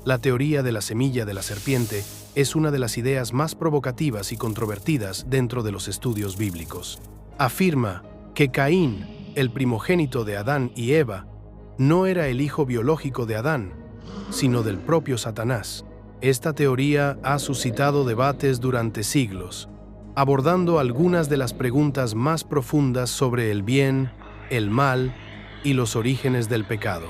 La teoría de la semilla de la serpiente es una de las ideas más provocativas y controvertidas dentro de los estudios bíblicos. Afirma que Caín, el primogénito de Adán y Eva, no era el hijo biológico de Adán, sino del propio Satanás. Esta teoría ha suscitado debates durante siglos, abordando algunas de las preguntas más profundas sobre el bien, el mal y los orígenes del pecado.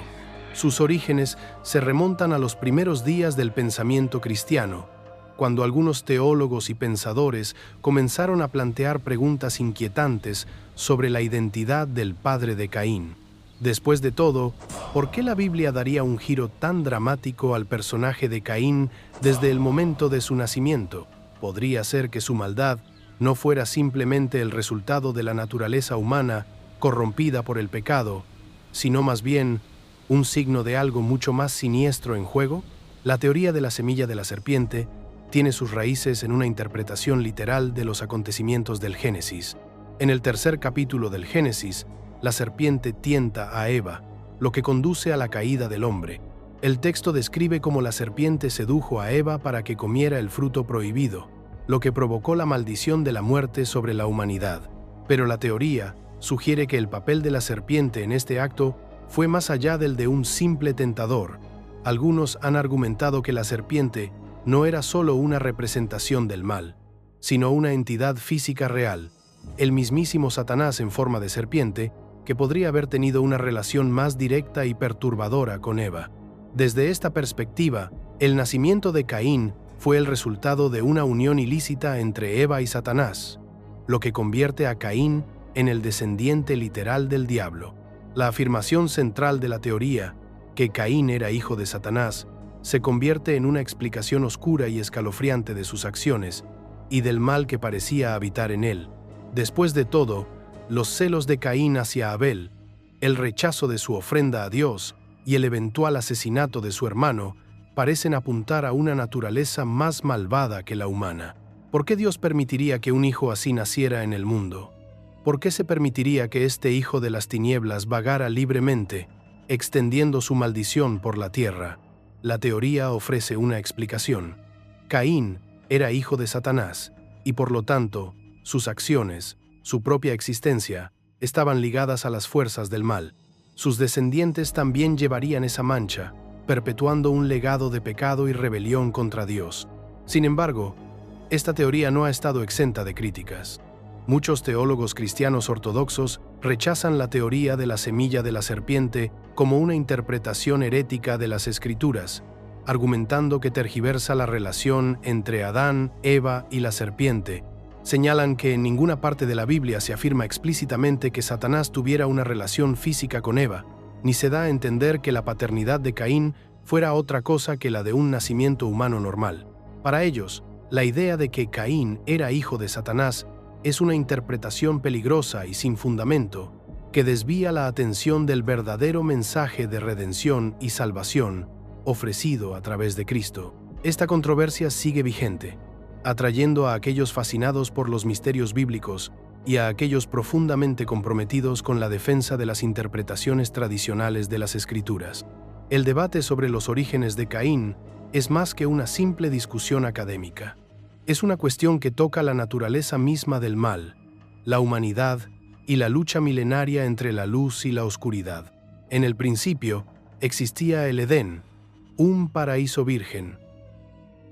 Sus orígenes se remontan a los primeros días del pensamiento cristiano, cuando algunos teólogos y pensadores comenzaron a plantear preguntas inquietantes sobre la identidad del padre de Caín. Después de todo, ¿por qué la Biblia daría un giro tan dramático al personaje de Caín desde el momento de su nacimiento? ¿Podría ser que su maldad no fuera simplemente el resultado de la naturaleza humana corrompida por el pecado, sino más bien un signo de algo mucho más siniestro en juego? La teoría de la semilla de la serpiente tiene sus raíces en una interpretación literal de los acontecimientos del Génesis. En el tercer capítulo del Génesis, la serpiente tienta a Eva, lo que conduce a la caída del hombre. El texto describe cómo la serpiente sedujo a Eva para que comiera el fruto prohibido, lo que provocó la maldición de la muerte sobre la humanidad. Pero la teoría sugiere que el papel de la serpiente en este acto fue más allá del de un simple tentador. Algunos han argumentado que la serpiente no era solo una representación del mal, sino una entidad física real, el mismísimo Satanás en forma de serpiente, que podría haber tenido una relación más directa y perturbadora con Eva. Desde esta perspectiva, el nacimiento de Caín fue el resultado de una unión ilícita entre Eva y Satanás, lo que convierte a Caín en el descendiente literal del diablo. La afirmación central de la teoría, que Caín era hijo de Satanás, se convierte en una explicación oscura y escalofriante de sus acciones y del mal que parecía habitar en él. Después de todo, los celos de Caín hacia Abel, el rechazo de su ofrenda a Dios y el eventual asesinato de su hermano parecen apuntar a una naturaleza más malvada que la humana. ¿Por qué Dios permitiría que un hijo así naciera en el mundo? ¿Por qué se permitiría que este hijo de las tinieblas vagara libremente, extendiendo su maldición por la tierra? La teoría ofrece una explicación. Caín era hijo de Satanás y por lo tanto, sus acciones, su propia existencia, estaban ligadas a las fuerzas del mal. Sus descendientes también llevarían esa mancha, perpetuando un legado de pecado y rebelión contra Dios. Sin embargo, esta teoría no ha estado exenta de críticas. Muchos teólogos cristianos ortodoxos rechazan la teoría de la semilla de la serpiente como una interpretación herética de las Escrituras, argumentando que tergiversa la relación entre Adán, Eva y la serpiente. Señalan que en ninguna parte de la Biblia se afirma explícitamente que Satanás tuviera una relación física con Eva, ni se da a entender que la paternidad de Caín fuera otra cosa que la de un nacimiento humano normal. Para ellos, la idea de que Caín era hijo de Satanás es una interpretación peligrosa y sin fundamento que desvía la atención del verdadero mensaje de redención y salvación ofrecido a través de Cristo. Esta controversia sigue vigente, atrayendo a aquellos fascinados por los misterios bíblicos y a aquellos profundamente comprometidos con la defensa de las interpretaciones tradicionales de las Escrituras. El debate sobre los orígenes de Caín es más que una simple discusión académica. Es una cuestión que toca la naturaleza misma del mal, la humanidad y la lucha milenaria entre la luz y la oscuridad. En el principio existía el Edén, un paraíso virgen,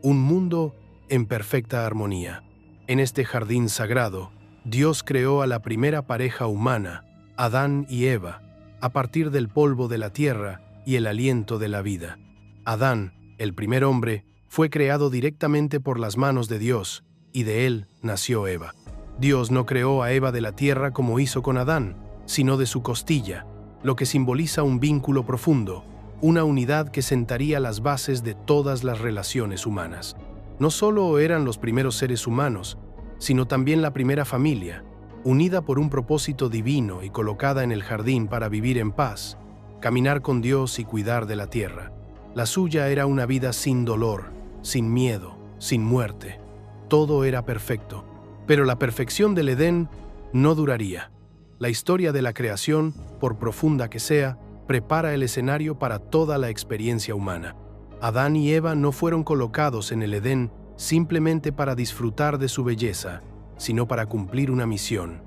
un mundo en perfecta armonía. En este jardín sagrado, Dios creó a la primera pareja humana, Adán y Eva, a partir del polvo de la tierra y el aliento de la vida. Adán, el primer hombre, fue creado directamente por las manos de Dios, y de él nació Eva. Dios no creó a Eva de la tierra como hizo con Adán, sino de su costilla, lo que simboliza un vínculo profundo, una unidad que sentaría las bases de todas las relaciones humanas. No solo eran los primeros seres humanos, sino también la primera familia, unida por un propósito divino y colocada en el jardín para vivir en paz, caminar con Dios y cuidar de la tierra. La suya era una vida sin dolor, sin miedo, sin muerte. Todo era perfecto. Pero la perfección del Edén no duraría. La historia de la creación, por profunda que sea, prepara el escenario para toda la experiencia humana. Adán y Eva no fueron colocados en el Edén simplemente para disfrutar de su belleza, sino para cumplir una misión: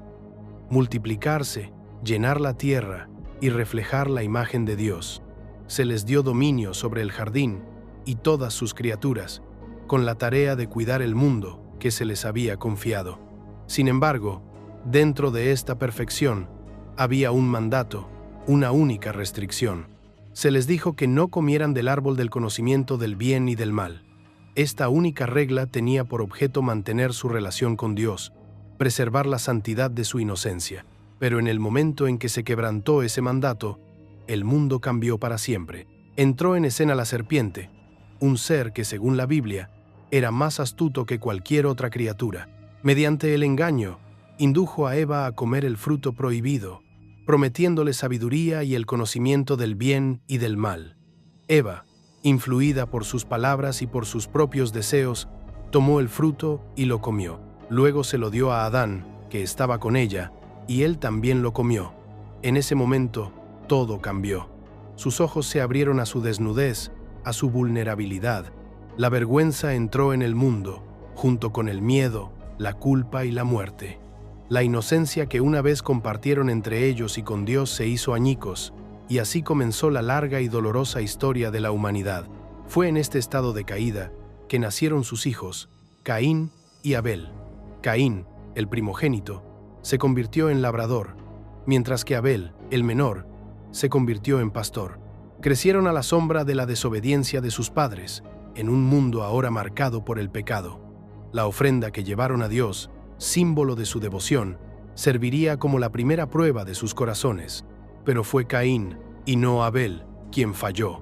multiplicarse, llenar la tierra y reflejar la imagen de Dios. Se les dio dominio sobre el jardín y todas sus criaturas, con la tarea de cuidar el mundo que se les había confiado. Sin embargo, dentro de esta perfección había un mandato, una única restricción. Se les dijo que no comieran del árbol del conocimiento del bien y del mal. Esta única regla tenía por objeto mantener su relación con Dios, preservar la santidad de su inocencia. Pero en el momento en que se quebrantó ese mandato, el mundo cambió para siempre. Entró en escena la serpiente, un ser que, según la Biblia, era más astuto que cualquier otra criatura. Mediante el engaño, indujo a Eva a comer el fruto prohibido, prometiéndole sabiduría y el conocimiento del bien y del mal. Eva, influida por sus palabras y por sus propios deseos, tomó el fruto y lo comió. Luego se lo dio a Adán, que estaba con ella, y él también lo comió. En ese momento, todo cambió. Sus ojos se abrieron a su desnudez, a su vulnerabilidad. La vergüenza entró en el mundo, junto con el miedo, la culpa y la muerte. La inocencia que una vez compartieron entre ellos y con Dios se hizo añicos, y así comenzó la larga y dolorosa historia de la humanidad. Fue en este estado de caída que nacieron sus hijos, Caín y Abel. Caín, el primogénito, se convirtió en labrador, mientras que Abel, el menor, se convirtió en pastor. Crecieron a la sombra de la desobediencia de sus padres, en un mundo ahora marcado por el pecado. La ofrenda que llevaron a Dios, símbolo de su devoción, serviría como la primera prueba de sus corazones. Pero fue Caín, y no Abel, quien falló.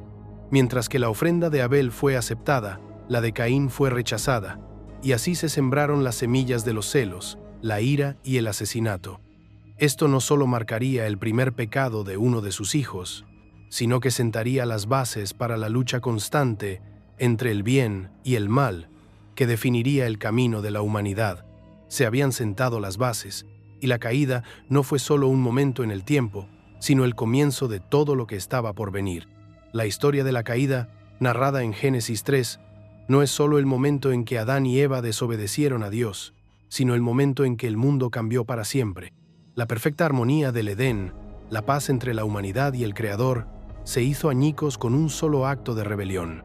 Mientras que la ofrenda de Abel fue aceptada, la de Caín fue rechazada, y así se sembraron las semillas de los celos, la ira y el asesinato. Esto no solo marcaría el primer pecado de uno de sus hijos, sino que sentaría las bases para la lucha constante entre el bien y el mal, que definiría el camino de la humanidad. Se habían sentado las bases, y la caída no fue solo un momento en el tiempo, sino el comienzo de todo lo que estaba por venir. La historia de la caída, narrada en Génesis 3, no es solo el momento en que Adán y Eva desobedecieron a Dios, sino el momento en que el mundo cambió para siempre. La perfecta armonía del Edén, la paz entre la humanidad y el Creador, se hizo añicos con un solo acto de rebelión.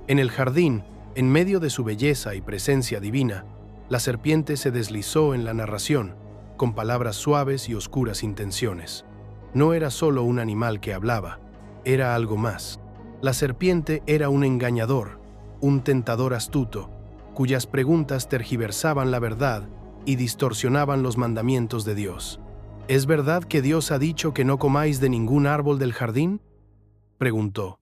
En el jardín, en medio de su belleza y presencia divina, la serpiente se deslizó en la narración, con palabras suaves y oscuras intenciones. No era solo un animal que hablaba, era algo más. La serpiente era un engañador, un tentador astuto, cuyas preguntas tergiversaban la verdad y distorsionaban los mandamientos de Dios. ¿Es verdad que Dios ha dicho que no comáis de ningún árbol del jardín?, preguntó,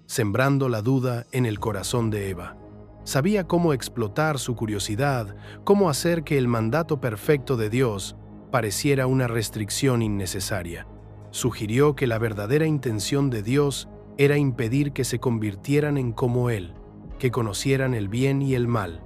sembrando la duda en el corazón de Eva. Sabía cómo explotar su curiosidad, cómo hacer que el mandato perfecto de Dios pareciera una restricción innecesaria. Sugirió que la verdadera intención de Dios era impedir que se convirtieran en como Él, que conocieran el bien y el mal.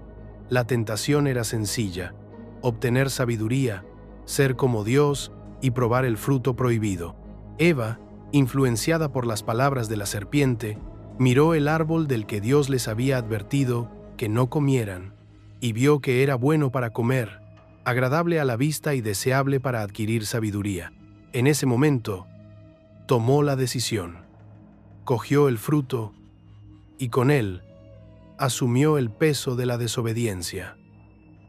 La tentación era sencilla: obtener sabiduría, ser como Dios y probar el fruto prohibido. Eva, influenciada por las palabras de la serpiente, miró el árbol del que Dios les había advertido que no comieran, y vio que era bueno para comer, agradable a la vista y deseable para adquirir sabiduría. En ese momento, tomó la decisión. Cogió el fruto y con él asumió el peso de la desobediencia.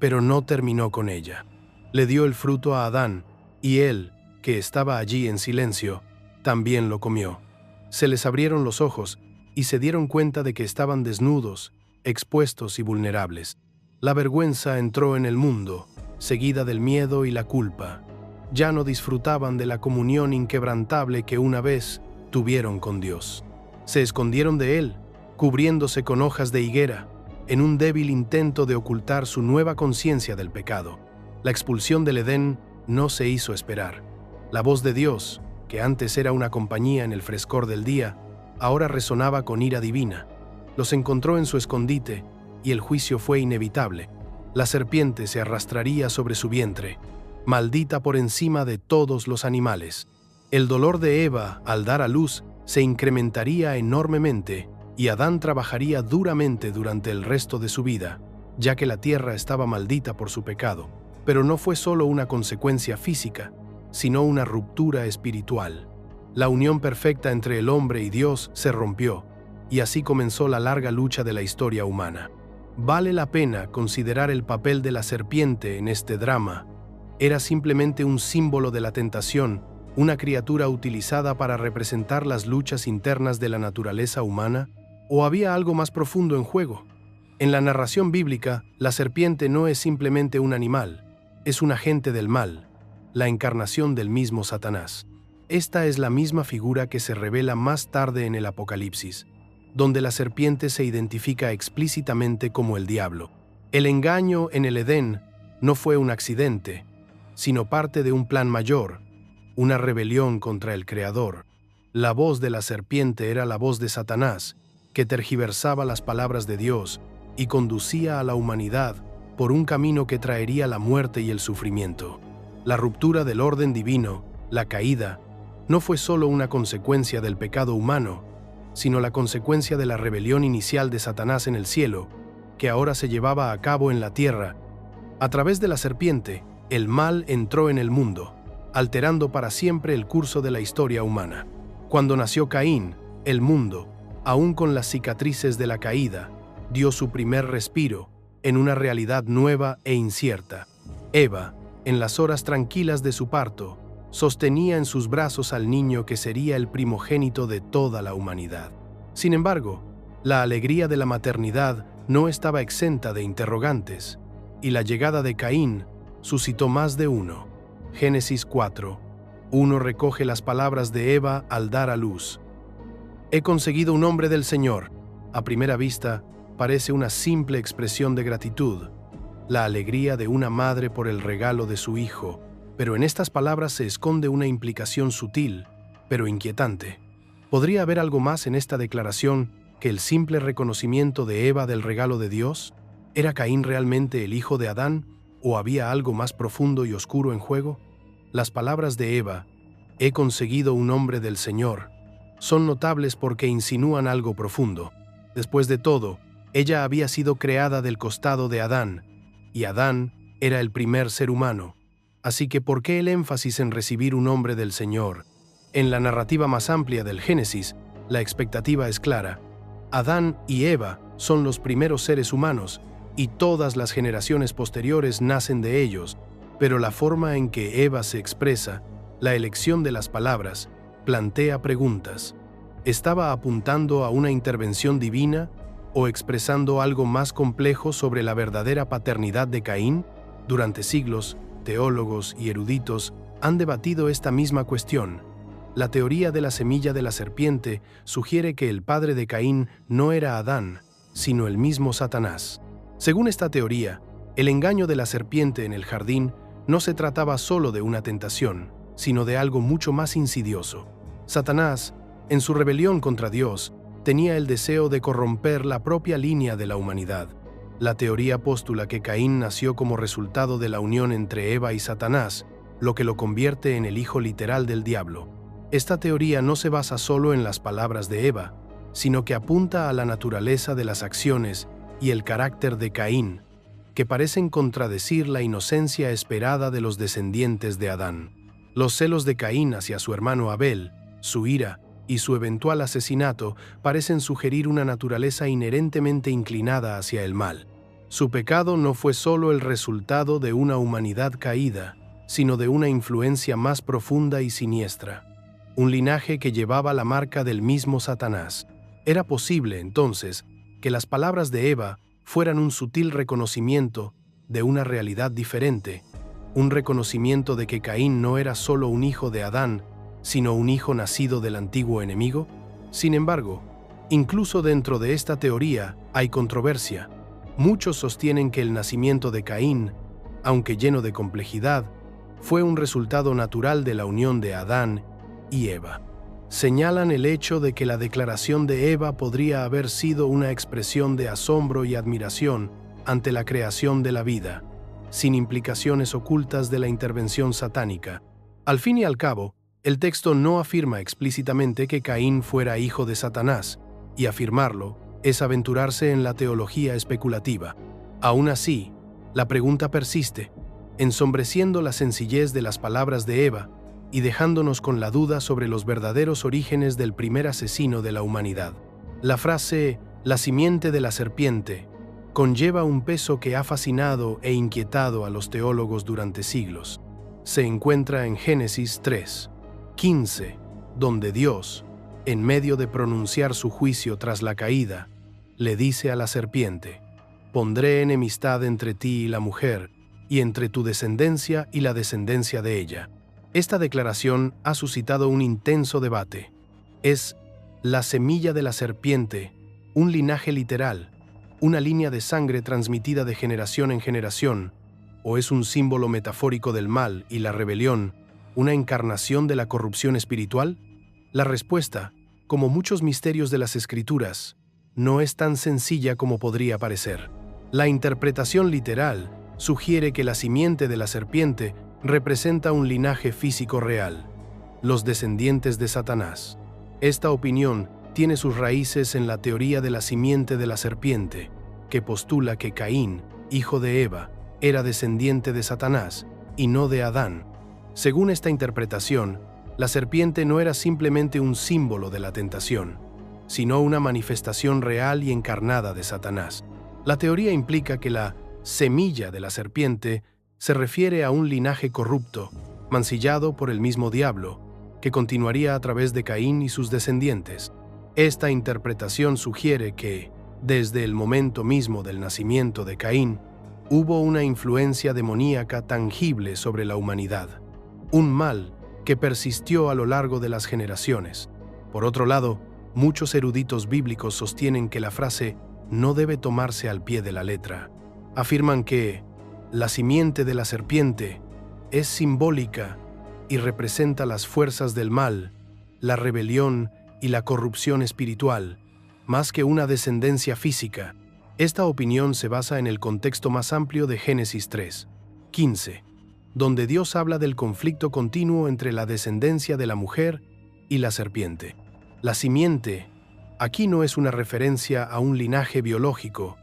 Pero no terminó con ella. Le dio el fruto a Adán, y él, que estaba allí en silencio, también lo comió. Se les abrieron los ojos y se dieron cuenta de que estaban desnudos, expuestos y vulnerables. La vergüenza entró en el mundo, seguida del miedo y la culpa. Ya no disfrutaban de la comunión inquebrantable que una vez tuvieron con Dios. Se escondieron de Él, cubriéndose con hojas de higuera, en un débil intento de ocultar su nueva conciencia del pecado. La expulsión del Edén no se hizo esperar. La voz de Dios, que antes era una compañía en el frescor del día, ahora resonaba con ira divina. Los encontró en su escondite, y el juicio fue inevitable. La serpiente se arrastraría sobre su vientre, maldita por encima de todos los animales. El dolor de Eva al dar a luz se incrementaría enormemente, y Adán trabajaría duramente durante el resto de su vida, ya que la tierra estaba maldita por su pecado. Pero no fue solo una consecuencia física, sino una ruptura espiritual. La unión perfecta entre el hombre y Dios se rompió, y así comenzó la larga lucha de la historia humana. Vale la pena considerar el papel de la serpiente en este drama. ¿Era simplemente un símbolo de la tentación, una criatura utilizada para representar las luchas internas de la naturaleza humana? ¿O había algo más profundo en juego? En la narración bíblica, la serpiente no es simplemente un animal, es un agente del mal, la encarnación del mismo Satanás. Esta es la misma figura que se revela más tarde en el Apocalipsis, donde la serpiente se identifica explícitamente como el diablo. El engaño en el Edén no fue un accidente, sino parte de un plan mayor, una rebelión contra el Creador. La voz de la serpiente era la voz de Satanás, que tergiversaba las palabras de Dios y conducía a la humanidad por un camino que traería la muerte y el sufrimiento. La ruptura del orden divino, la caída, no fue solo una consecuencia del pecado humano, sino la consecuencia de la rebelión inicial de Satanás en el cielo, que ahora se llevaba a cabo en la tierra. A través de la serpiente, el mal entró en el mundo, alterando para siempre el curso de la historia humana. Cuando nació Caín, el mundo, aún con las cicatrices de la caída, dio su primer respiro en una realidad nueva e incierta. Eva, en las horas tranquilas de su parto, sostenía en sus brazos al niño que sería el primogénito de toda la humanidad. Sin embargo, la alegría de la maternidad no estaba exenta de interrogantes, y la llegada de Caín suscitó más de uno. Génesis 4:1 recoge las palabras de Eva al dar a luz. He conseguido un hombre del Señor. A primera vista, parece una simple expresión de gratitud, la alegría de una madre por el regalo de su hijo, pero en estas palabras se esconde una implicación sutil, pero inquietante. ¿Podría haber algo más en esta declaración que el simple reconocimiento de Eva del regalo de Dios? ¿Era Caín realmente el hijo de Adán, o había algo más profundo y oscuro en juego? Las palabras de Eva, he conseguido un hombre del Señor, son notables porque insinúan algo profundo. Después de todo, ella había sido creada del costado de Adán, y Adán era el primer ser humano. Así que, ¿por qué el énfasis en recibir un hombre del Señor? En la narrativa más amplia del Génesis, la expectativa es clara. Adán y Eva son los primeros seres humanos, y todas las generaciones posteriores nacen de ellos, pero la forma en que Eva se expresa, la elección de las palabras, plantea preguntas. ¿Estaba apuntando a una intervención divina o expresando algo más complejo sobre la verdadera paternidad de Caín? Durante siglos, teólogos y eruditos han debatido esta misma cuestión. La teoría de la semilla de la serpiente sugiere que el padre de Caín no era Adán, sino el mismo Satanás. Según esta teoría, el engaño de la serpiente en el jardín no se trataba solo de una tentación, sino de algo mucho más insidioso. Satanás, en su rebelión contra Dios, tenía el deseo de corromper la propia línea de la humanidad. La teoría postula que Caín nació como resultado de la unión entre Eva y Satanás, lo que lo convierte en el hijo literal del diablo. Esta teoría no se basa solo en las palabras de Eva, sino que apunta a la naturaleza de las acciones y el carácter de Caín, que parecen contradecir la inocencia esperada de los descendientes de Adán. Los celos de Caín hacia su hermano Abel, su ira y su eventual asesinato parecen sugerir una naturaleza inherentemente inclinada hacia el mal. Su pecado no fue solo el resultado de una humanidad caída, sino de una influencia más profunda y siniestra, un linaje que llevaba la marca del mismo Satanás. Era posible, entonces, que las palabras de Eva fueran un sutil reconocimiento de una realidad diferente, un reconocimiento de que Caín no era solo un hijo de Adán, sino un hijo nacido del antiguo enemigo. Sin embargo, incluso dentro de esta teoría hay controversia. Muchos sostienen que el nacimiento de Caín, aunque lleno de complejidad, fue un resultado natural de la unión de Adán y Eva. Señalan el hecho de que la declaración de Eva podría haber sido una expresión de asombro y admiración ante la creación de la vida, sin implicaciones ocultas de la intervención satánica. Al fin y al cabo, el texto no afirma explícitamente que Caín fuera hijo de Satanás, y afirmarlo es aventurarse en la teología especulativa. Aún así, la pregunta persiste, ensombreciendo la sencillez de las palabras de Eva y dejándonos con la duda sobre los verdaderos orígenes del primer asesino de la humanidad. La frase «la simiente de la serpiente» conlleva un peso que ha fascinado e inquietado a los teólogos durante siglos. Se encuentra en Génesis 3:15, donde Dios, en medio de pronunciar su juicio tras la caída, le dice a la serpiente: «Pondré enemistad entre ti y la mujer, y entre tu descendencia y la descendencia de ella». Esta declaración ha suscitado un intenso debate. ¿Es la semilla de la serpiente un linaje literal, una línea de sangre transmitida de generación en generación, o es un símbolo metafórico del mal y la rebelión, una encarnación de la corrupción espiritual? La respuesta, como muchos misterios de las Escrituras, no es tan sencilla como podría parecer. La interpretación literal sugiere que la simiente de la serpiente representa un linaje físico real, los descendientes de Satanás. Esta opinión tiene sus raíces en la teoría de la simiente de la serpiente, que postula que Caín, hijo de Eva, era descendiente de Satanás y no de Adán. Según esta interpretación, la serpiente no era simplemente un símbolo de la tentación, sino una manifestación real y encarnada de Satanás. La teoría implica que la semilla de la serpiente se refiere a un linaje corrupto, mancillado por el mismo diablo, que continuaría a través de Caín y sus descendientes. Esta interpretación sugiere que, desde el momento mismo del nacimiento de Caín, hubo una influencia demoníaca tangible sobre la humanidad, un mal que persistió a lo largo de las generaciones. Por otro lado, muchos eruditos bíblicos sostienen que la frase no debe tomarse al pie de la letra. Afirman que la simiente de la serpiente es simbólica y representa las fuerzas del mal, la rebelión y la corrupción espiritual, más que una descendencia física. Esta opinión se basa en el contexto más amplio de Génesis 3:15, donde Dios habla del conflicto continuo entre la descendencia de la mujer y la serpiente. La simiente aquí no es una referencia a un linaje biológico,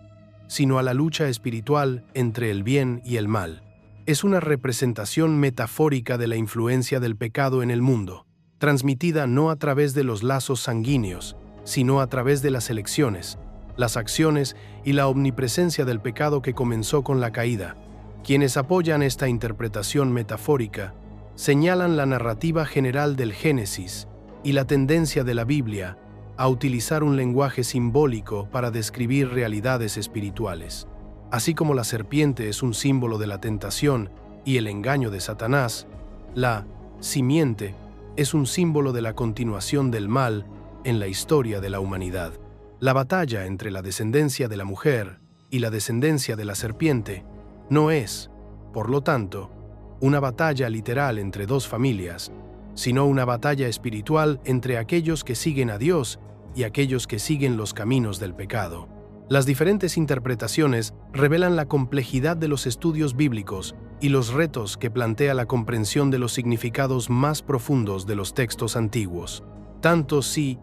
sino a la lucha espiritual entre el bien y el mal. Es una representación metafórica de la influencia del pecado en el mundo, transmitida no a través de los lazos sanguíneos, sino a través de las elecciones, las acciones y la omnipresencia del pecado que comenzó con la caída. Quienes apoyan esta interpretación metafórica señalan la narrativa general del Génesis y la tendencia de la Biblia a utilizar un lenguaje simbólico para describir realidades espirituales. Así como la serpiente es un símbolo de la tentación y el engaño de Satanás, la simiente es un símbolo de la continuación del mal en la historia de la humanidad. La batalla entre la descendencia de la mujer y la descendencia de la serpiente no es, por lo tanto, una batalla literal entre dos familias, sino una batalla espiritual entre aquellos que siguen a Dios y aquellos que siguen los caminos del pecado. Las diferentes interpretaciones revelan la complejidad de los estudios bíblicos y los retos que plantea la comprensión de los significados más profundos de los textos antiguos. Tanto si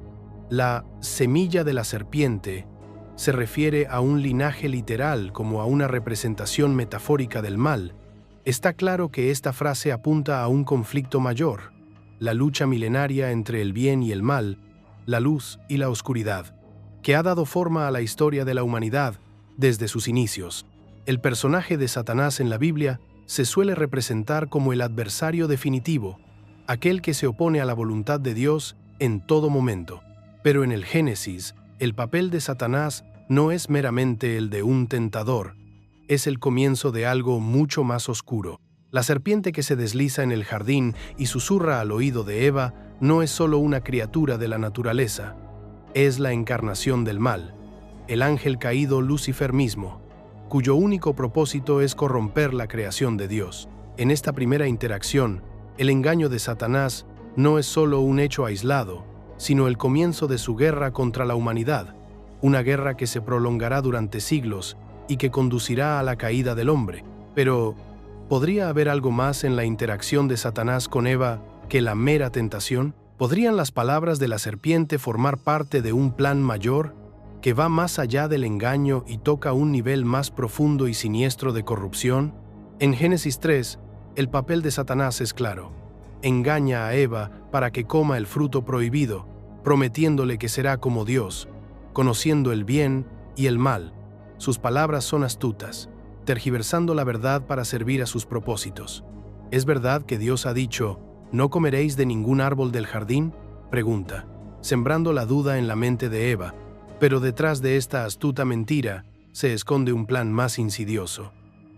la semilla de la serpiente se refiere a un linaje literal como a una representación metafórica del mal, está claro que esta frase apunta a un conflicto mayor, la lucha milenaria entre el bien y el mal, la luz y la oscuridad, que ha dado forma a la historia de la humanidad desde sus inicios. El personaje de Satanás en la Biblia se suele representar como el adversario definitivo, aquel que se opone a la voluntad de Dios en todo momento. Pero en el Génesis, el papel de Satanás no es meramente el de un tentador, es el comienzo de algo mucho más oscuro. La serpiente que se desliza en el jardín y susurra al oído de Eva no es solo una criatura de la naturaleza, es la encarnación del mal, el ángel caído Lucifer mismo, cuyo único propósito es corromper la creación de Dios. En esta primera interacción, el engaño de Satanás no es solo un hecho aislado, sino el comienzo de su guerra contra la humanidad, una guerra que se prolongará durante siglos y que conducirá a la caída del hombre. Pero, ¿podría haber algo más en la interacción de Satanás con Eva que la mera tentación? ¿Podrían las palabras de la serpiente formar parte de un plan mayor que va más allá del engaño y toca un nivel más profundo y siniestro de corrupción? En Génesis 3, el papel de Satanás es claro. Engaña a Eva para que coma el fruto prohibido, prometiéndole que será como Dios, conociendo el bien y el mal. Sus palabras son astutas, tergiversando la verdad para servir a sus propósitos. ¿Es verdad que Dios ha dicho, ¿no comeréis de ningún árbol del jardín??, pregunta, sembrando la duda en la mente de Eva, pero detrás de esta astuta mentira se esconde un plan más insidioso.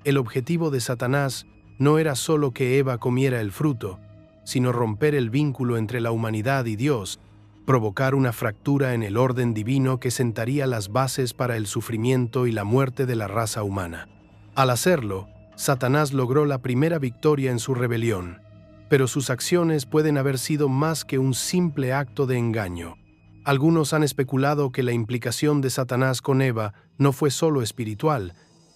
El objetivo de Satanás no era solo que Eva comiera el fruto, sino romper el vínculo entre la humanidad y Dios, provocar una fractura en el orden divino que sentaría las bases para el sufrimiento y la muerte de la raza humana. Al hacerlo, Satanás logró la primera victoria en su rebelión, pero sus acciones pueden haber sido más que un simple acto de engaño. Algunos han especulado que la implicación de Satanás con Eva no fue solo espiritual,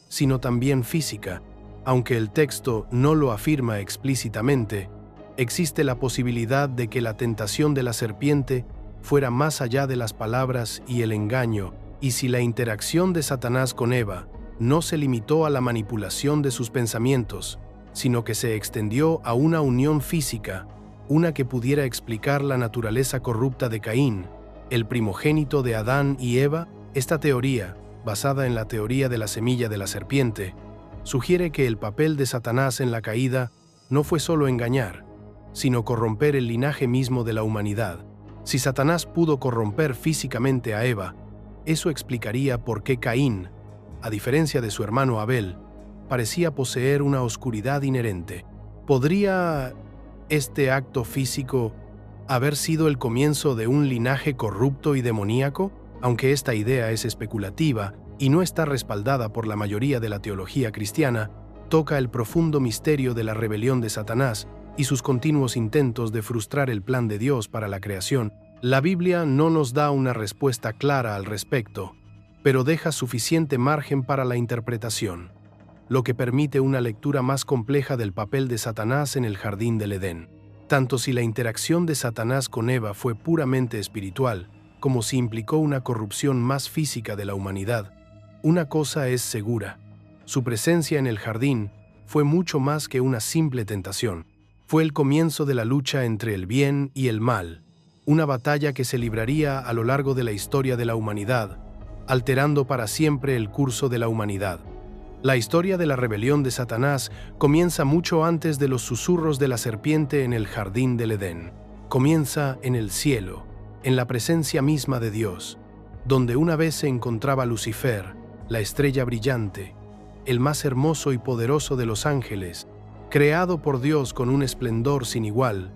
sino también física. Aunque el texto no lo afirma explícitamente, existe la posibilidad de que la tentación de la serpiente fuera más allá de las palabras y el engaño, y si la interacción de Satanás con Eva no se limitó a la manipulación de sus pensamientos, sino que se extendió a una unión física, una que pudiera explicar la naturaleza corrupta de Caín, el primogénito de Adán y Eva. Esta teoría, basada en la teoría de la semilla de la serpiente, sugiere que el papel de Satanás en la caída no fue solo engañar, sino corromper el linaje mismo de la humanidad. Si Satanás pudo corromper físicamente a Eva, eso explicaría por qué Caín, a diferencia de su hermano Abel, parecía poseer una oscuridad inherente. ¿Podría este acto físico haber sido el comienzo de un linaje corrupto y demoníaco? Aunque esta idea es especulativa y no está respaldada por la mayoría de la teología cristiana, toca el profundo misterio de la rebelión de Satanás y sus continuos intentos de frustrar el plan de Dios para la creación. La Biblia no nos da una respuesta clara al respecto, pero deja suficiente margen para la interpretación, lo que permite una lectura más compleja del papel de Satanás en el jardín del Edén. Tanto si la interacción de Satanás con Eva fue puramente espiritual, como si implicó una corrupción más física de la humanidad, una cosa es segura: su presencia en el jardín fue mucho más que una simple tentación. Fue el comienzo de la lucha entre el bien y el mal, una batalla que se libraría a lo largo de la historia de la humanidad, alterando para siempre el curso de la humanidad. La historia de la rebelión de Satanás comienza mucho antes de los susurros de la serpiente en el jardín del Edén. Comienza en el cielo, en la presencia misma de Dios, donde una vez se encontraba Lucifer, la estrella brillante, el más hermoso y poderoso de los ángeles, creado por Dios con un esplendor sin igual.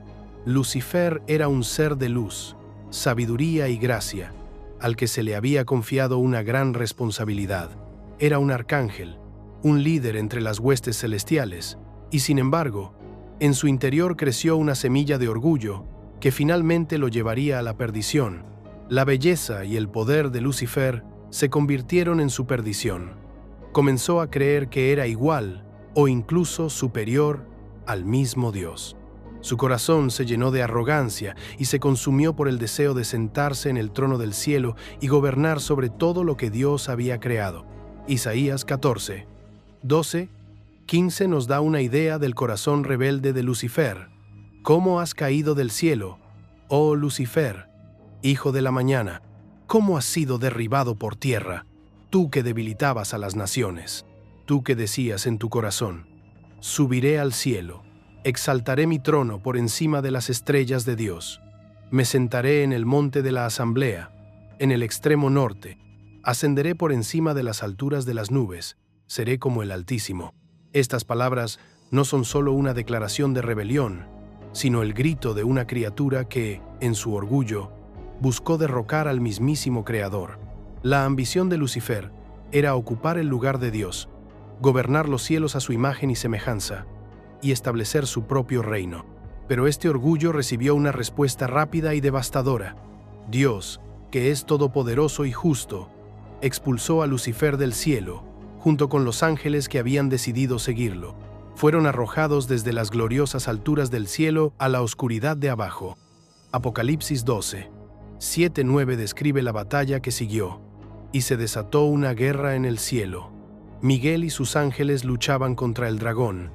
Lucifer era un ser de luz, sabiduría y gracia, al que se le había confiado una gran responsabilidad. Era un arcángel, un líder entre las huestes celestiales, y sin embargo, en su interior creció una semilla de orgullo que finalmente lo llevaría a la perdición. La belleza y el poder de Lucifer se convirtieron en su perdición. Comenzó a creer que era igual o incluso superior al mismo Dios. Su corazón se llenó de arrogancia y se consumió por el deseo de sentarse en el trono del cielo y gobernar sobre todo lo que Dios había creado. Isaías 14, 12, 15 nos da una idea del corazón rebelde de Lucifer. ¿Cómo has caído del cielo, oh Lucifer, hijo de la mañana? ¿Cómo has sido derribado por tierra, tú que debilitabas a las naciones? Tú que decías en tu corazón, subiré al cielo, exaltaré mi trono por encima de las estrellas de Dios. Me sentaré en el monte de la asamblea, en el extremo norte. Ascenderé por encima de las alturas de las nubes. Seré como el Altísimo. Estas palabras no son solo una declaración de rebelión, sino el grito de una criatura que, en su orgullo, buscó derrocar al mismísimo Creador. La ambición de Lucifer era ocupar el lugar de Dios, gobernar los cielos a su imagen y semejanza, y establecer su propio reino. Pero este orgullo recibió una respuesta rápida y devastadora. Dios, que es todopoderoso y justo, expulsó a Lucifer del cielo, junto con los ángeles que habían decidido seguirlo. Fueron arrojados desde las gloriosas alturas del cielo a la oscuridad de abajo. Apocalipsis 12, 7-9 describe la batalla que siguió. Y se desató una guerra en el cielo. Miguel y sus ángeles luchaban contra el dragón,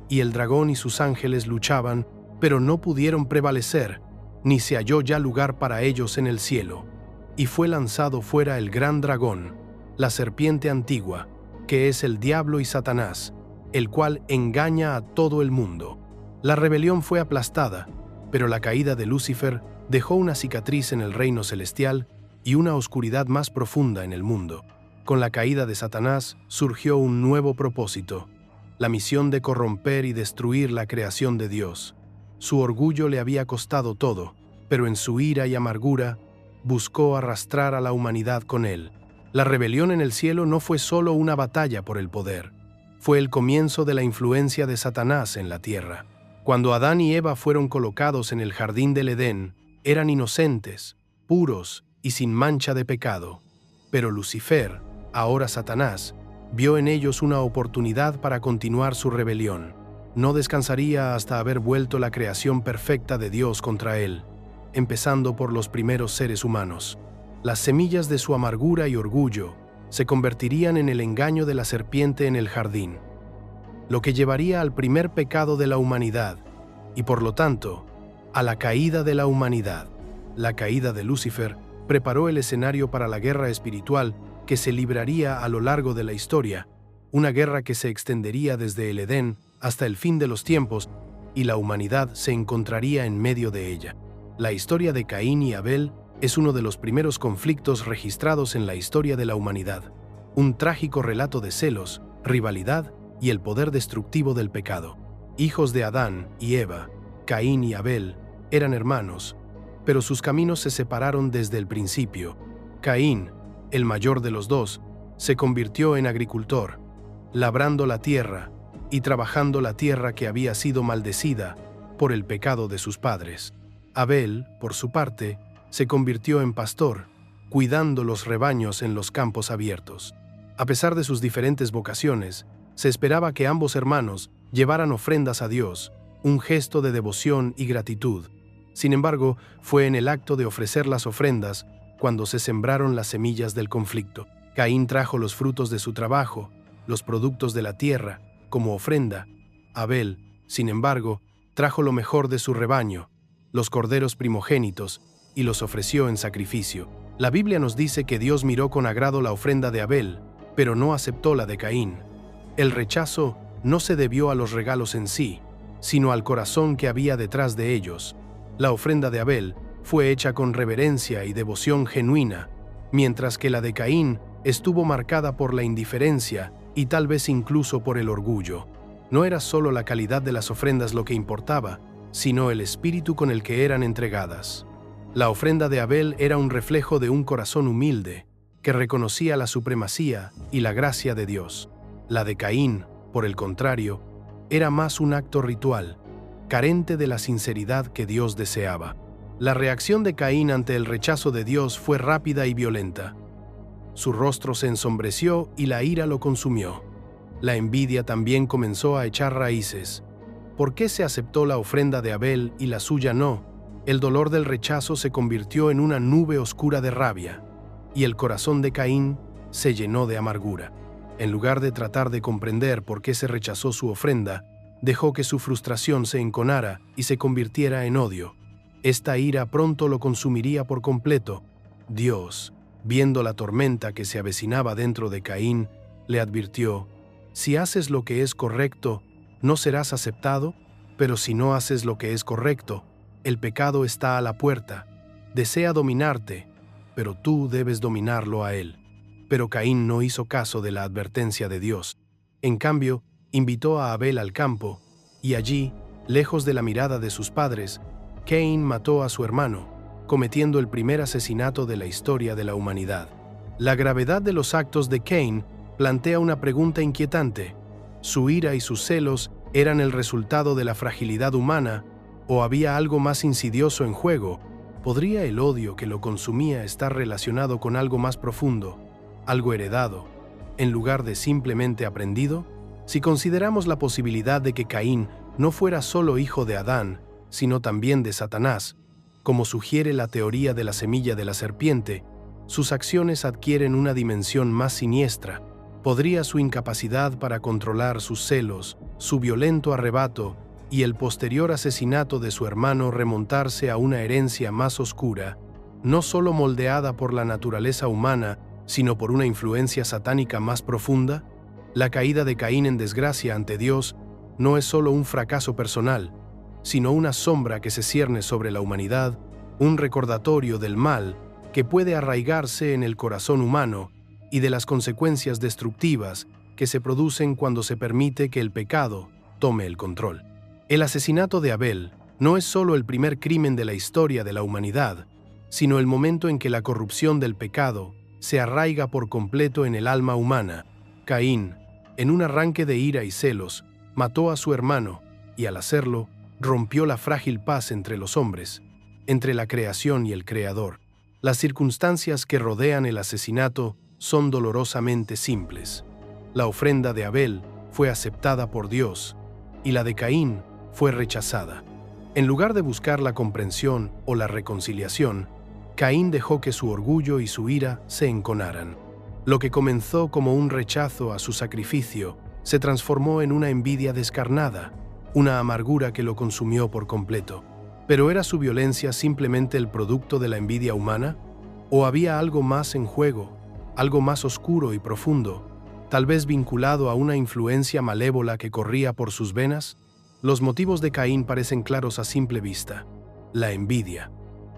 y el dragón y sus ángeles luchaban, pero no pudieron prevalecer, ni se halló ya lugar para ellos en el cielo. Y fue lanzado fuera el gran dragón, la serpiente antigua, que es el diablo y Satanás, el cual engaña a todo el mundo. La rebelión fue aplastada, pero la caída de Lucifer dejó una cicatriz en el reino celestial y una oscuridad más profunda en el mundo. Con la caída de Satanás surgió un nuevo propósito, la misión de corromper y destruir la creación de Dios. Su orgullo le había costado todo, pero en su ira y amargura buscó arrastrar a la humanidad con él. La rebelión en el cielo no fue solo una batalla por el poder, fue el comienzo de la influencia de Satanás en la tierra. Cuando Adán y Eva fueron colocados en el jardín del Edén, eran inocentes, puros y sin mancha de pecado. Pero Lucifer, ahora Satanás, vio en ellos una oportunidad para continuar su rebelión. No descansaría hasta haber vuelto la creación perfecta de Dios contra él, empezando por los primeros seres humanos. Las semillas de su amargura y orgullo se convertirían en el engaño de la serpiente en el jardín, lo que llevaría al primer pecado de la humanidad y, por lo tanto, a la caída de la humanidad. La caída de Lucifer preparó el escenario para la guerra espiritual que se libraría a lo largo de la historia, una guerra que se extendería desde el Edén hasta el fin de los tiempos, y la humanidad se encontraría en medio de ella. La historia de Caín y Abel es uno de los primeros conflictos registrados en la historia de la humanidad, un trágico relato de celos, rivalidad y el poder destructivo del pecado. Hijos de Adán y Eva, Caín y Abel eran hermanos, pero sus caminos se separaron desde el principio. Caín, el mayor de los dos, se convirtió en agricultor, labrando la tierra y trabajando la tierra que había sido maldecida por el pecado de sus padres. Abel, por su parte, se convirtió en pastor, cuidando los rebaños en los campos abiertos. A pesar de sus diferentes vocaciones, se esperaba que ambos hermanos llevaran ofrendas a Dios, un gesto de devoción y gratitud. Sin embargo, fue en el acto de ofrecer las ofrendas cuando se sembraron las semillas del conflicto. Caín trajo los frutos de su trabajo, los productos de la tierra, como ofrenda. Abel, sin embargo, trajo lo mejor de su rebaño, los corderos primogénitos, y los ofreció en sacrificio. La Biblia nos dice que Dios miró con agrado la ofrenda de Abel, pero no aceptó la de Caín. El rechazo no se debió a los regalos en sí, sino al corazón que había detrás de ellos. La ofrenda de Abel fue hecha con reverencia y devoción genuina, mientras que la de Caín estuvo marcada por la indiferencia y tal vez incluso por el orgullo. No era solo la calidad de las ofrendas lo que importaba, sino el espíritu con el que eran entregadas. La ofrenda de Abel era un reflejo de un corazón humilde, que reconocía la supremacía y la gracia de Dios. La de Caín, por el contrario, era más un acto ritual, carente de la sinceridad que Dios deseaba. La reacción de Caín ante el rechazo de Dios fue rápida y violenta. Su rostro se ensombreció y la ira lo consumió. La envidia también comenzó a echar raíces. ¿Por qué se aceptó la ofrenda de Abel y la suya no? El dolor del rechazo se convirtió en una nube oscura de rabia, y el corazón de Caín se llenó de amargura. En lugar de tratar de comprender por qué se rechazó su ofrenda, dejó que su frustración se enconara y se convirtiera en odio. Esta ira pronto lo consumiría por completo. Dios, viendo la tormenta que se avecinaba dentro de Caín, le advirtió: «Si haces lo que es correcto, no serás aceptado, pero si no haces lo que es correcto, el pecado está a la puerta. Desea dominarte, pero tú debes dominarlo a él». Pero Caín no hizo caso de la advertencia de Dios. En cambio, invitó a Abel al campo, y allí, lejos de la mirada de sus padres, Caín mató a su hermano, cometiendo el primer asesinato de la historia de la humanidad. La gravedad de los actos de Caín plantea una pregunta inquietante. ¿Su ira y sus celos eran el resultado de la fragilidad humana, o había algo más insidioso en juego? ¿Podría el odio que lo consumía estar relacionado con algo más profundo, algo heredado, en lugar de simplemente aprendido? Si consideramos la posibilidad de que Caín no fuera solo hijo de Adán, sino también de Satanás, Como sugiere la teoría de la semilla de la serpiente, sus acciones adquieren una dimensión más siniestra. ¿Podría su incapacidad para controlar sus celos, su violento arrebato y el posterior asesinato de su hermano remontarse a una herencia más oscura, no solo moldeada por la naturaleza humana, sino por una influencia satánica más profunda? La caída de Caín en desgracia ante Dios no es solo un fracaso personal, sino una sombra que se cierne sobre la humanidad, un recordatorio del mal que puede arraigarse en el corazón humano y de las consecuencias destructivas que se producen cuando se permite que el pecado tome el control. El asesinato de Abel no es solo el primer crimen de la historia de la humanidad, sino el momento en que la corrupción del pecado se arraiga por completo en el alma humana. Caín, en un arranque de ira y celos, mató a su hermano y al hacerlo, rompió la frágil paz entre los hombres, entre la creación y el Creador. Las circunstancias que rodean el asesinato son dolorosamente simples. La ofrenda de Abel fue aceptada por Dios y la de Caín fue rechazada. En lugar de buscar la comprensión o la reconciliación, Caín dejó que su orgullo y su ira se enconaran. Lo que comenzó como un rechazo a su sacrificio se transformó en una envidia descarnada, una amargura que lo consumió por completo. ¿Pero era su violencia simplemente el producto de la envidia humana? ¿O había algo más en juego, algo más oscuro y profundo, tal vez vinculado a una influencia malévola que corría por sus venas? Los motivos de Caín parecen claros a simple vista. La envidia.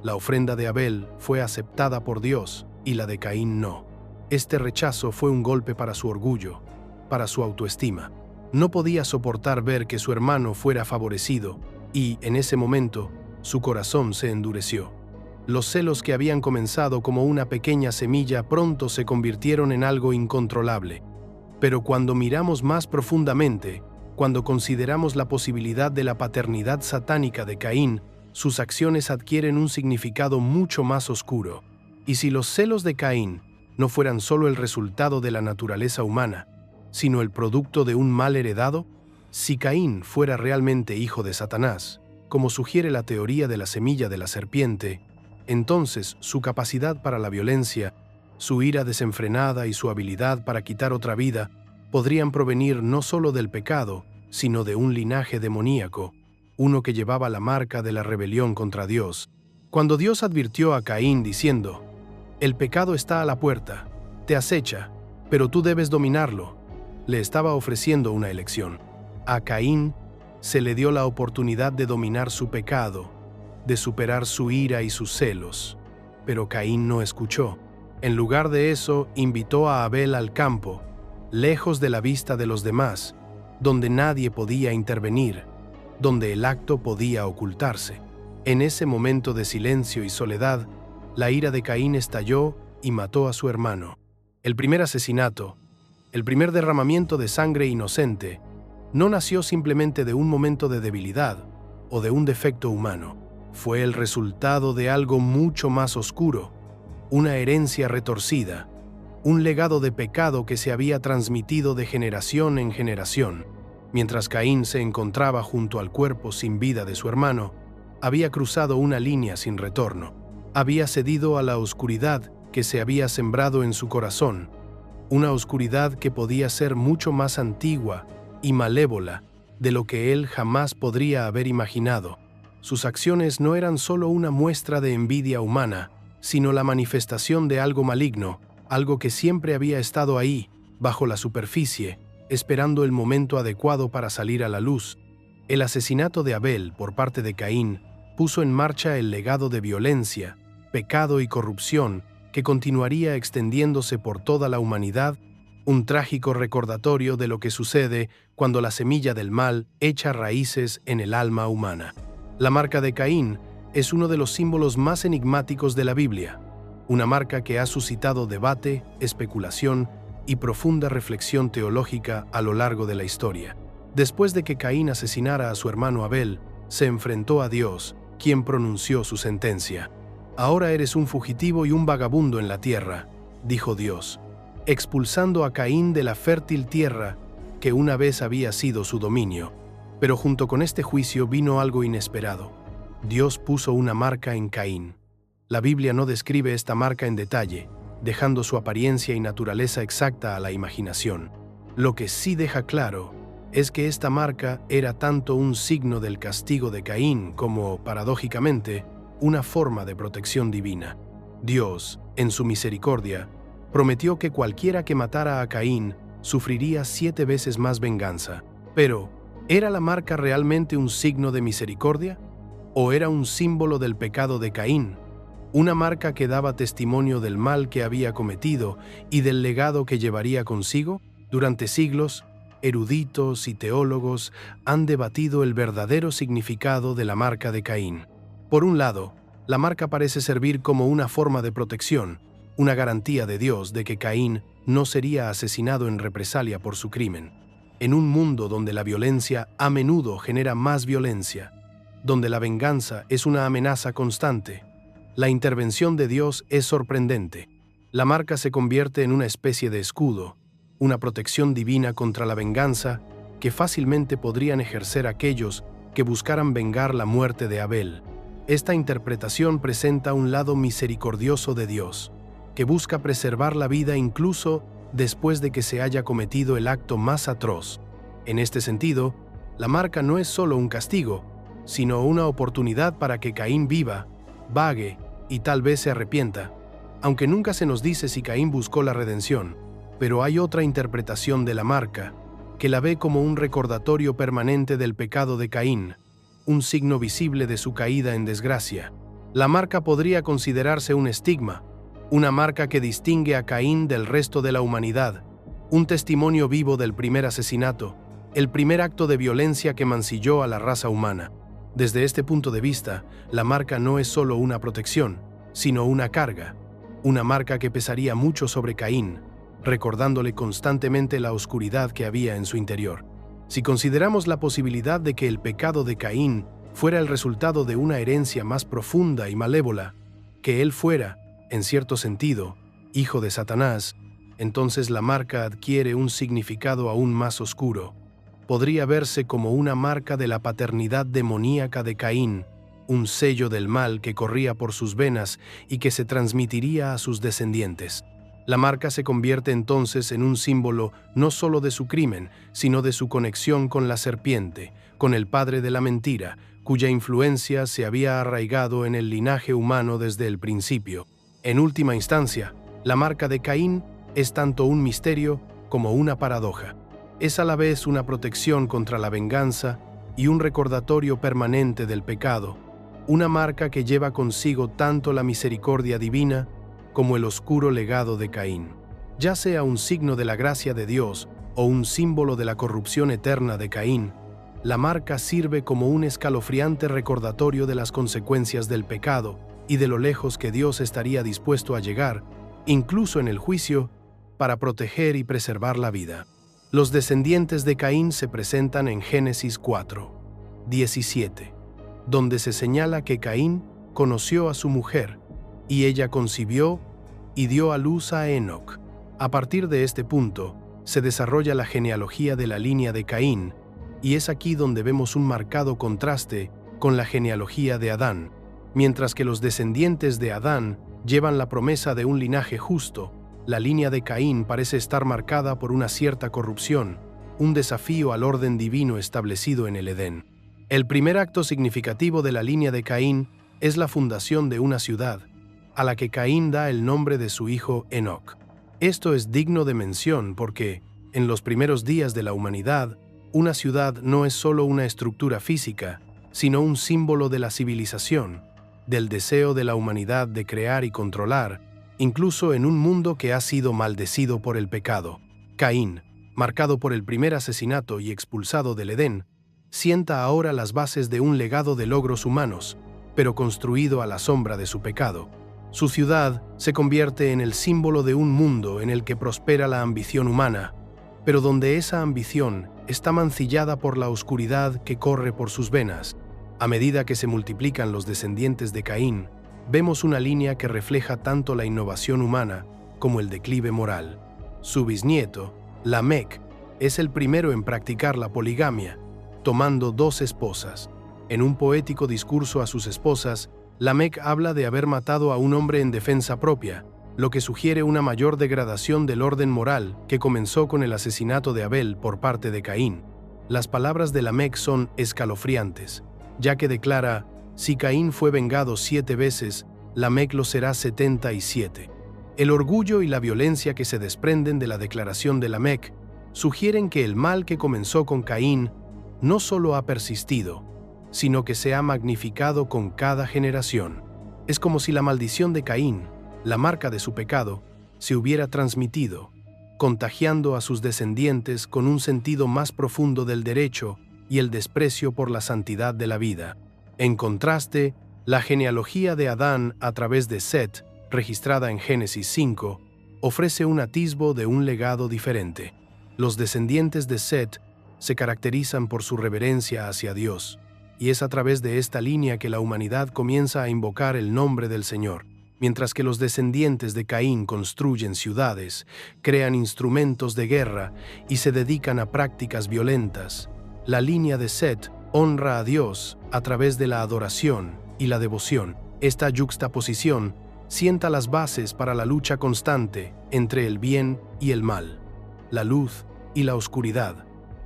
La ofrenda de Abel fue aceptada por Dios y la de Caín no. Este rechazo fue un golpe para su orgullo, para su autoestima. No podía soportar ver que su hermano fuera favorecido y, en ese momento, su corazón se endureció. Los celos que habían comenzado como una pequeña semilla pronto se convirtieron en algo incontrolable. Pero cuando miramos más profundamente, cuando consideramos la posibilidad de la paternidad satánica de Caín, sus acciones adquieren un significado mucho más oscuro. Y si los celos de Caín no fueran solo el resultado de la naturaleza humana, sino el producto de un mal heredado, si Caín fuera realmente hijo de Satanás, como sugiere la teoría de la semilla de la serpiente, entonces su capacidad para la violencia, su ira desenfrenada y su habilidad para quitar otra vida podrían provenir no solo del pecado, sino de un linaje demoníaco, uno que llevaba la marca de la rebelión contra Dios. Cuando Dios advirtió a Caín diciendo: «El pecado está a la puerta, te acecha, pero tú debes dominarlo», le estaba ofreciendo una elección. A Caín se le dio la oportunidad de dominar su pecado, de superar su ira y sus celos. Pero Caín no escuchó. En lugar de eso, invitó a Abel al campo, lejos de la vista de los demás, donde nadie podía intervenir, donde el acto podía ocultarse. En ese momento de silencio y soledad, la ira de Caín estalló y mató a su hermano. El primer asesinato, el primer derramamiento de sangre inocente, no nació simplemente de un momento de debilidad o de un defecto humano. Fue el resultado de algo mucho más oscuro, una herencia retorcida, un legado de pecado que se había transmitido de generación en generación. Mientras Caín se encontraba junto al cuerpo sin vida de su hermano, había cruzado una línea sin retorno. Había cedido a la oscuridad que se había sembrado en su corazón, una oscuridad que podía ser mucho más antigua y malévola de lo que él jamás podría haber imaginado. Sus acciones no eran solo una muestra de envidia humana, sino la manifestación de algo maligno, algo que siempre había estado ahí, bajo la superficie, esperando el momento adecuado para salir a la luz. El asesinato de Abel por parte de Caín puso en marcha el legado de violencia, pecado y corrupción que continuaría extendiéndose por toda la humanidad, un trágico recordatorio de lo que sucede cuando la semilla del mal echa raíces en el alma humana. La marca de Caín es uno de los símbolos más enigmáticos de la Biblia, una marca que ha suscitado debate, especulación y profunda reflexión teológica a lo largo de la historia. Después de que Caín asesinara a su hermano Abel, se enfrentó a Dios, quien pronunció su sentencia. «Ahora eres un fugitivo y un vagabundo en la tierra», dijo Dios, expulsando a Caín de la fértil tierra que una vez había sido su dominio. Pero junto con este juicio vino algo inesperado. Dios puso una marca en Caín. La Biblia no describe esta marca en detalle, dejando su apariencia y naturaleza exacta a la imaginación. Lo que sí deja claro es que esta marca era tanto un signo del castigo de Caín como, paradójicamente, una forma de protección divina. Dios, en su misericordia, prometió que cualquiera que matara a Caín sufriría 7 veces más venganza. Pero, ¿era la marca realmente un signo de misericordia? ¿O era un símbolo del pecado de Caín? Una marca que daba testimonio del mal que había cometido y del legado que llevaría consigo. Durante siglos, eruditos y teólogos han debatido el verdadero significado de la marca de Caín. Por un lado, la marca parece servir como una forma de protección, una garantía de Dios de que Caín no sería asesinado en represalia por su crimen. En un mundo donde la violencia a menudo genera más violencia, donde la venganza es una amenaza constante, la intervención de Dios es sorprendente. La marca se convierte en una especie de escudo, una protección divina contra la venganza que fácilmente podrían ejercer aquellos que buscaran vengar la muerte de Abel. Esta interpretación presenta un lado misericordioso de Dios, que busca preservar la vida incluso después de que se haya cometido el acto más atroz. En este sentido, la marca no es solo un castigo, sino una oportunidad para que Caín viva, vague y tal vez se arrepienta, aunque nunca se nos dice si Caín buscó la redención. Pero hay otra interpretación de la marca, que la ve como un recordatorio permanente del pecado de Caín, un signo visible de su caída en desgracia. La marca podría considerarse un estigma, una marca que distingue a Caín del resto de la humanidad, un testimonio vivo del primer asesinato, el primer acto de violencia que mancilló a la raza humana. Desde este punto de vista, la marca no es solo una protección, sino una carga, una marca que pesaría mucho sobre Caín, recordándole constantemente la oscuridad que había en su interior. Si consideramos la posibilidad de que el pecado de Caín fuera el resultado de una herencia más profunda y malévola, que él fuera, en cierto sentido, hijo de Satanás, entonces la marca adquiere un significado aún más oscuro. Podría verse como una marca de la paternidad demoníaca de Caín, un sello del mal que corría por sus venas y que se transmitiría a sus descendientes. La marca se convierte entonces en un símbolo no solo de su crimen, sino de su conexión con la serpiente, con el padre de la mentira, cuya influencia se había arraigado en el linaje humano desde el principio. En última instancia, la marca de Caín es tanto un misterio como una paradoja. Es a la vez una protección contra la venganza y un recordatorio permanente del pecado, una marca que lleva consigo tanto la misericordia divina como el oscuro legado de Caín. Ya sea un signo de la gracia de Dios o un símbolo de la corrupción eterna de Caín, la marca sirve como un escalofriante recordatorio de las consecuencias del pecado y de lo lejos que Dios estaría dispuesto a llegar, incluso en el juicio, para proteger y preservar la vida. Los descendientes de Caín se presentan en Génesis 4:17, donde se señala que Caín conoció a su mujer, y ella concibió y dio a luz a Enoc. A partir de este punto, se desarrolla la genealogía de la línea de Caín, y es aquí donde vemos un marcado contraste con la genealogía de Adán. Mientras que los descendientes de Adán llevan la promesa de un linaje justo, la línea de Caín parece estar marcada por una cierta corrupción, un desafío al orden divino establecido en el Edén. El primer acto significativo de la línea de Caín es la fundación de una ciudad, a la que Caín da el nombre de su hijo Enoc. Esto es digno de mención porque, en los primeros días de la humanidad, una ciudad no es solo una estructura física, sino un símbolo de la civilización, del deseo de la humanidad de crear y controlar, incluso en un mundo que ha sido maldecido por el pecado. Caín, marcado por el primer asesinato y expulsado del Edén, sienta ahora las bases de un legado de logros humanos, pero construido a la sombra de su pecado. Su ciudad se convierte en el símbolo de un mundo en el que prospera la ambición humana, pero donde esa ambición está mancillada por la oscuridad que corre por sus venas. A medida que se multiplican los descendientes de Caín, vemos una línea que refleja tanto la innovación humana como el declive moral. Su bisnieto, Lamec, es el primero en practicar la poligamia, tomando 2 esposas. En un poético discurso a sus esposas, Lamec habla de haber matado a un hombre en defensa propia, lo que sugiere una mayor degradación del orden moral que comenzó con el asesinato de Abel por parte de Caín. Las palabras de Lamec son escalofriantes, ya que declara: si Caín fue vengado 7 veces, Lamec lo será 77. El orgullo y la violencia que se desprenden de la declaración de Lamec sugieren que el mal que comenzó con Caín no solo ha persistido, sino que se ha magnificado con cada generación. Es como si la maldición de Caín, la marca de su pecado, se hubiera transmitido, contagiando a sus descendientes con un sentido más profundo del derecho y el desprecio por la santidad de la vida. En contraste, la genealogía de Adán a través de Set, registrada en Génesis 5, ofrece un atisbo de un legado diferente. Los descendientes de Set se caracterizan por su reverencia hacia Dios, y es a través de esta línea que la humanidad comienza a invocar el nombre del Señor. Mientras que los descendientes de Caín construyen ciudades, crean instrumentos de guerra y se dedican a prácticas violentas, la línea de Set honra a Dios a través de la adoración y la devoción. Esta yuxtaposición sienta las bases para la lucha constante entre el bien y el mal, la luz y la oscuridad,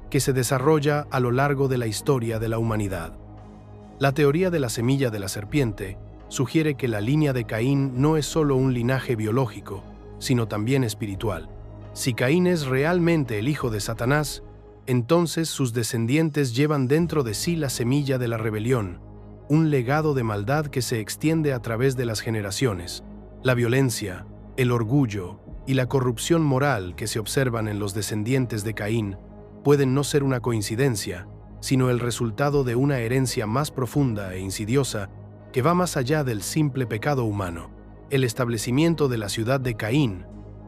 que se desarrolla a lo largo de la historia de la humanidad. La teoría de la semilla de la serpiente sugiere que la línea de Caín no es solo un linaje biológico, sino también espiritual. Si Caín es realmente el hijo de Satanás, entonces sus descendientes llevan dentro de sí la semilla de la rebelión, un legado de maldad que se extiende a través de las generaciones. La violencia, el orgullo y la corrupción moral que se observan en los descendientes de Caín pueden no ser una coincidencia, sino el resultado de una herencia más profunda e insidiosa que va más allá del simple pecado humano. El establecimiento de la ciudad de Caín,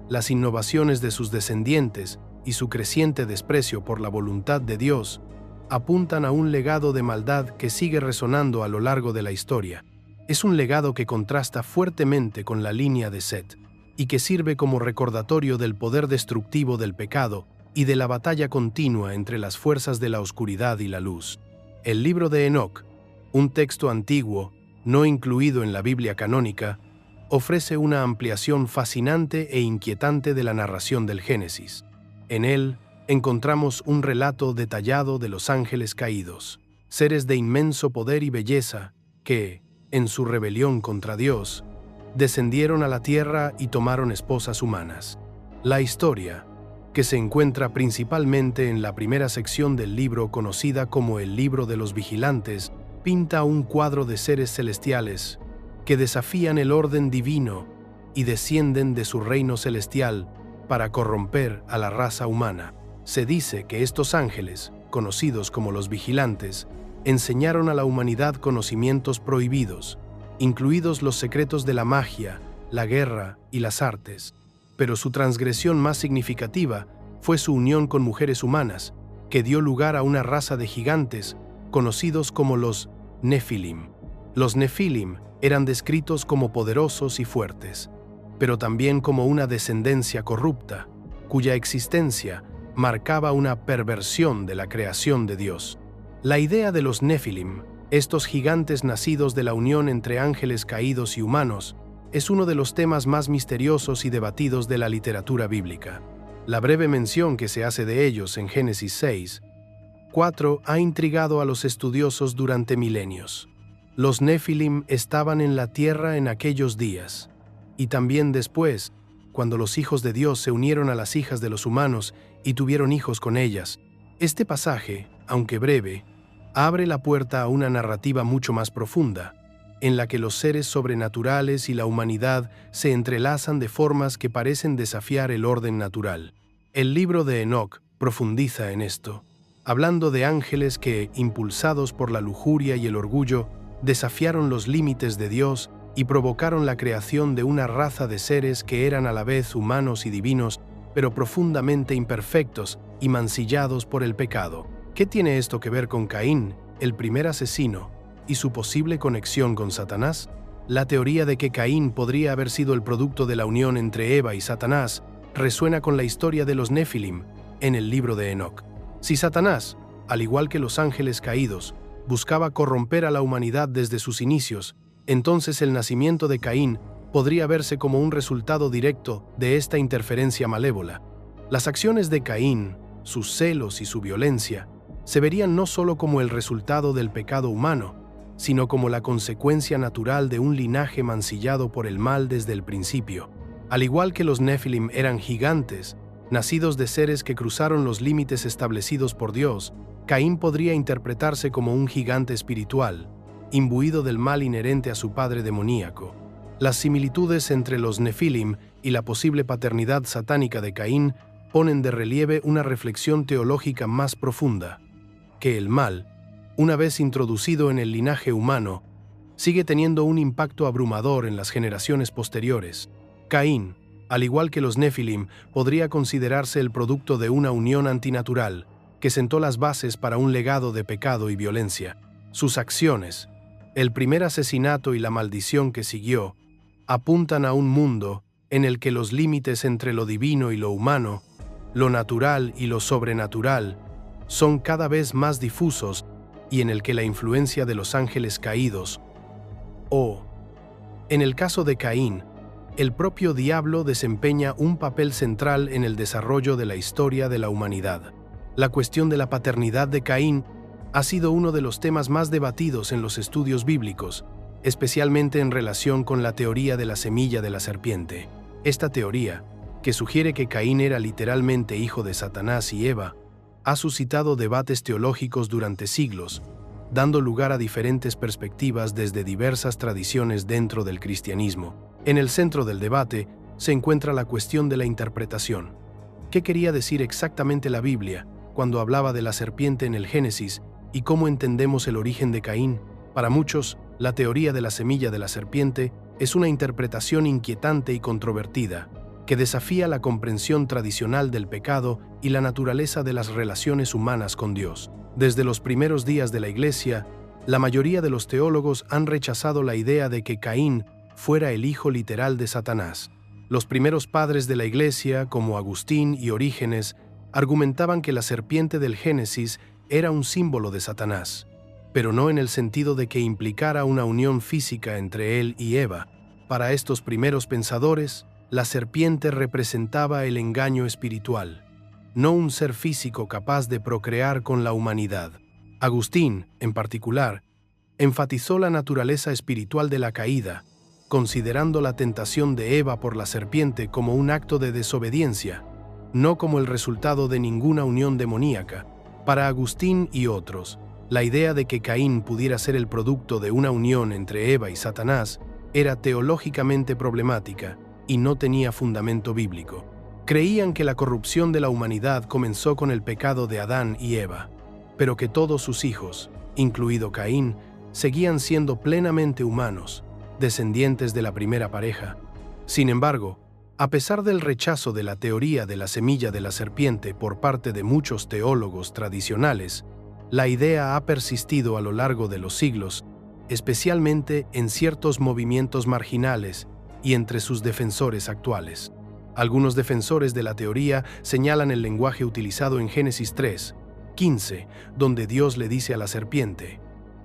las innovaciones de sus descendientes y su creciente desprecio por la voluntad de Dios apuntan a un legado de maldad que sigue resonando a lo largo de la historia. Es un legado que contrasta fuertemente con la línea de Set y que sirve como recordatorio del poder destructivo del pecado y de la batalla continua entre las fuerzas de la oscuridad y la luz. El libro de Enoc, un texto antiguo, no incluido en la Biblia canónica, ofrece una ampliación fascinante e inquietante de la narración del Génesis. En él encontramos un relato detallado de los ángeles caídos, seres de inmenso poder y belleza que, en su rebelión contra Dios, descendieron a la tierra y tomaron esposas humanas. La historia, que se encuentra principalmente en la primera sección del libro conocida como el Libro de los Vigilantes, pinta un cuadro de seres celestiales que desafían el orden divino y descienden de su reino celestial para corromper a la raza humana. Se dice que estos ángeles, conocidos como los vigilantes, enseñaron a la humanidad conocimientos prohibidos, incluidos los secretos de la magia, la guerra y las artes. Pero su transgresión más significativa fue su unión con mujeres humanas, que dio lugar a una raza de gigantes conocidos como los Nefilim. Los Nefilim eran descritos como poderosos y fuertes, pero también como una descendencia corrupta, cuya existencia marcaba una perversión de la creación de Dios. La idea de los Nefilim, estos gigantes nacidos de la unión entre ángeles caídos y humanos, es uno de los temas más misteriosos y debatidos de la literatura bíblica. La breve mención que se hace de ellos en Génesis 6:4 ha intrigado a los estudiosos durante milenios. Los Nefilim estaban en la tierra en aquellos días, y también después, cuando los hijos de Dios se unieron a las hijas de los humanos y tuvieron hijos con ellas. Este pasaje, aunque breve, abre la puerta a una narrativa mucho más profunda, en la que los seres sobrenaturales y la humanidad se entrelazan de formas que parecen desafiar el orden natural. El libro de Enoc profundiza en esto, hablando de ángeles que, impulsados por la lujuria y el orgullo, desafiaron los límites de Dios y provocaron la creación de una raza de seres que eran a la vez humanos y divinos, pero profundamente imperfectos y mancillados por el pecado. ¿Qué tiene esto que ver con Caín, el primer asesino, y su posible conexión con Satanás? La teoría de que Caín podría haber sido el producto de la unión entre Eva y Satanás resuena con la historia de los Nefilim en el libro de Enoc. Si Satanás, al igual que los ángeles caídos, buscaba corromper a la humanidad desde sus inicios, entonces el nacimiento de Caín podría verse como un resultado directo de esta interferencia malévola. Las acciones de Caín, sus celos y su violencia, se verían no solo como el resultado del pecado humano, sino como la consecuencia natural de un linaje mancillado por el mal desde el principio. Al igual que los Nefilim eran gigantes, nacidos de seres que cruzaron los límites establecidos por Dios, Caín podría interpretarse como un gigante espiritual, imbuido del mal inherente a su padre demoníaco. Las similitudes entre los Nefilim y la posible paternidad satánica de Caín ponen de relieve una reflexión teológica más profunda, que el mal, una vez introducido en el linaje humano, sigue teniendo un impacto abrumador en las generaciones posteriores. Caín, al igual que los Nefilim, podría considerarse el producto de una unión antinatural que sentó las bases para un legado de pecado y violencia. Sus acciones, el primer asesinato y la maldición que siguió, apuntan a un mundo en el que los límites entre lo divino y lo humano, lo natural y lo sobrenatural, son cada vez más difusos y en el que la influencia de los ángeles caídos, en el caso de Caín, el propio diablo desempeña un papel central en el desarrollo de la historia de la humanidad. La cuestión de la paternidad de Caín ha sido uno de los temas más debatidos en los estudios bíblicos, especialmente en relación con la teoría de la semilla de la serpiente. Esta teoría, que sugiere que Caín era literalmente hijo de Satanás y Eva, ha suscitado debates teológicos durante siglos, dando lugar a diferentes perspectivas desde diversas tradiciones dentro del cristianismo. En el centro del debate se encuentra la cuestión de la interpretación. ¿Qué quería decir exactamente la Biblia cuando hablaba de la serpiente en el Génesis y cómo entendemos el origen de Caín? Para muchos, la teoría de la semilla de la serpiente es una interpretación inquietante y controvertida, que desafía la comprensión tradicional del pecado y la naturaleza de las relaciones humanas con Dios. Desde los primeros días de la Iglesia, la mayoría de los teólogos han rechazado la idea de que Caín fuera el hijo literal de Satanás. Los primeros padres de la Iglesia, como Agustín y Orígenes, argumentaban que la serpiente del Génesis era un símbolo de Satanás, pero no en el sentido de que implicara una unión física entre él y Eva. Para estos primeros pensadores, la serpiente representaba el engaño espiritual, no un ser físico capaz de procrear con la humanidad. Agustín, en particular, enfatizó la naturaleza espiritual de la caída, considerando la tentación de Eva por la serpiente como un acto de desobediencia, no como el resultado de ninguna unión demoníaca. Para Agustín y otros, la idea de que Caín pudiera ser el producto de una unión entre Eva y Satanás era teológicamente problemática y no tenía fundamento bíblico. Creían que la corrupción de la humanidad comenzó con el pecado de Adán y Eva, pero que todos sus hijos, incluido Caín, seguían siendo plenamente humanos, descendientes de la primera pareja. Sin embargo, a pesar del rechazo de la teoría de la semilla de la serpiente por parte de muchos teólogos tradicionales, la idea ha persistido a lo largo de los siglos, especialmente en ciertos movimientos marginales y entre sus defensores actuales. Algunos defensores de la teoría señalan el lenguaje utilizado en Génesis 3:15, donde Dios le dice a la serpiente: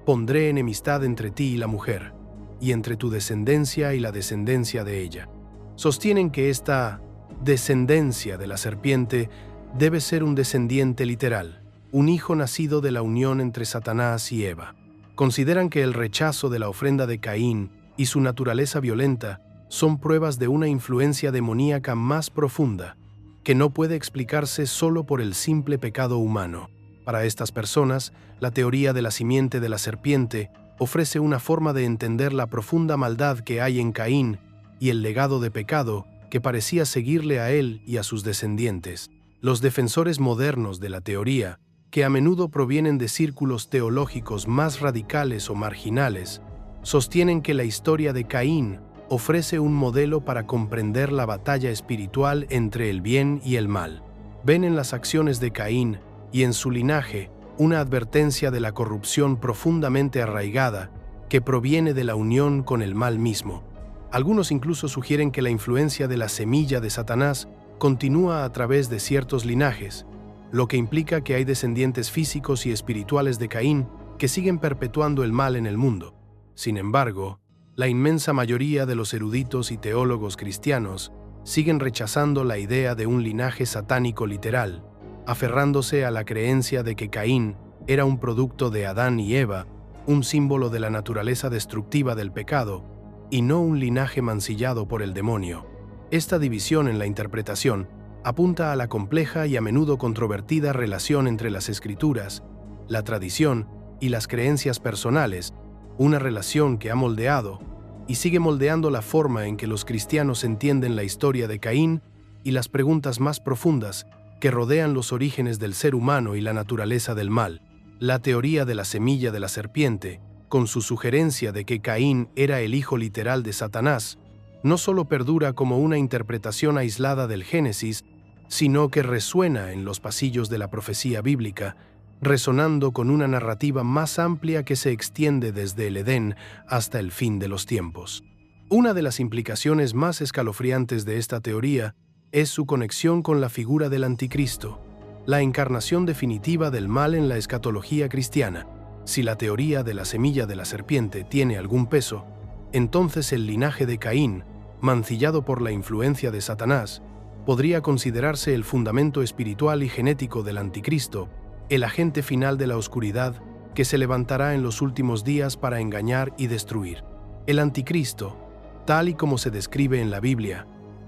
«Pondré enemistad entre ti y la mujer, y entre tu descendencia y la descendencia de ella». Sostienen que esta descendencia de la serpiente debe ser un descendiente literal, un hijo nacido de la unión entre Satanás y Eva. Consideran que el rechazo de la ofrenda de Caín y su naturaleza violenta son pruebas de una influencia demoníaca más profunda, que no puede explicarse solo por el simple pecado humano. Para estas personas, la teoría de la simiente de la serpiente ofrece una forma de entender la profunda maldad que hay en Caín y el legado de pecado que parecía seguirle a él y a sus descendientes. Los defensores modernos de la teoría, que a menudo provienen de círculos teológicos más radicales o marginales, sostienen que la historia de Caín ofrece un modelo para comprender la batalla espiritual entre el bien y el mal. Ven en las acciones de Caín y en su linaje una advertencia de la corrupción profundamente arraigada que proviene de la unión con el mal mismo. Algunos incluso sugieren que la influencia de la semilla de Satanás continúa a través de ciertos linajes, lo que implica que hay descendientes físicos y espirituales de Caín que siguen perpetuando el mal en el mundo. Sin embargo, la inmensa mayoría de los eruditos y teólogos cristianos siguen rechazando la idea de un linaje satánico literal, aferrándose a la creencia de que Caín era un producto de Adán y Eva, un símbolo de la naturaleza destructiva del pecado, y no un linaje mancillado por el demonio. Esta división en la interpretación apunta a la compleja y a menudo controvertida relación entre las escrituras, la tradición y las creencias personales, una relación que ha moldeado y sigue moldeando la forma en que los cristianos entienden la historia de Caín y las preguntas más profundas que rodean los orígenes del ser humano y la naturaleza del mal. La teoría de la semilla de la serpiente, con su sugerencia de que Caín era el hijo literal de Satanás, no solo perdura como una interpretación aislada del Génesis, sino que resuena en los pasillos de la profecía bíblica, resonando con una narrativa más amplia que se extiende desde el Edén hasta el fin de los tiempos. Una de las implicaciones más escalofriantes de esta teoría es su conexión con la figura del anticristo, la encarnación definitiva del mal en la escatología cristiana. Si la teoría de la semilla de la serpiente tiene algún peso, entonces el linaje de Caín, mancillado por la influencia de Satanás, podría considerarse el fundamento espiritual y genético del anticristo, el agente final de la oscuridad que se levantará en los últimos días para engañar y destruir. El anticristo, tal y como se describe en la Biblia,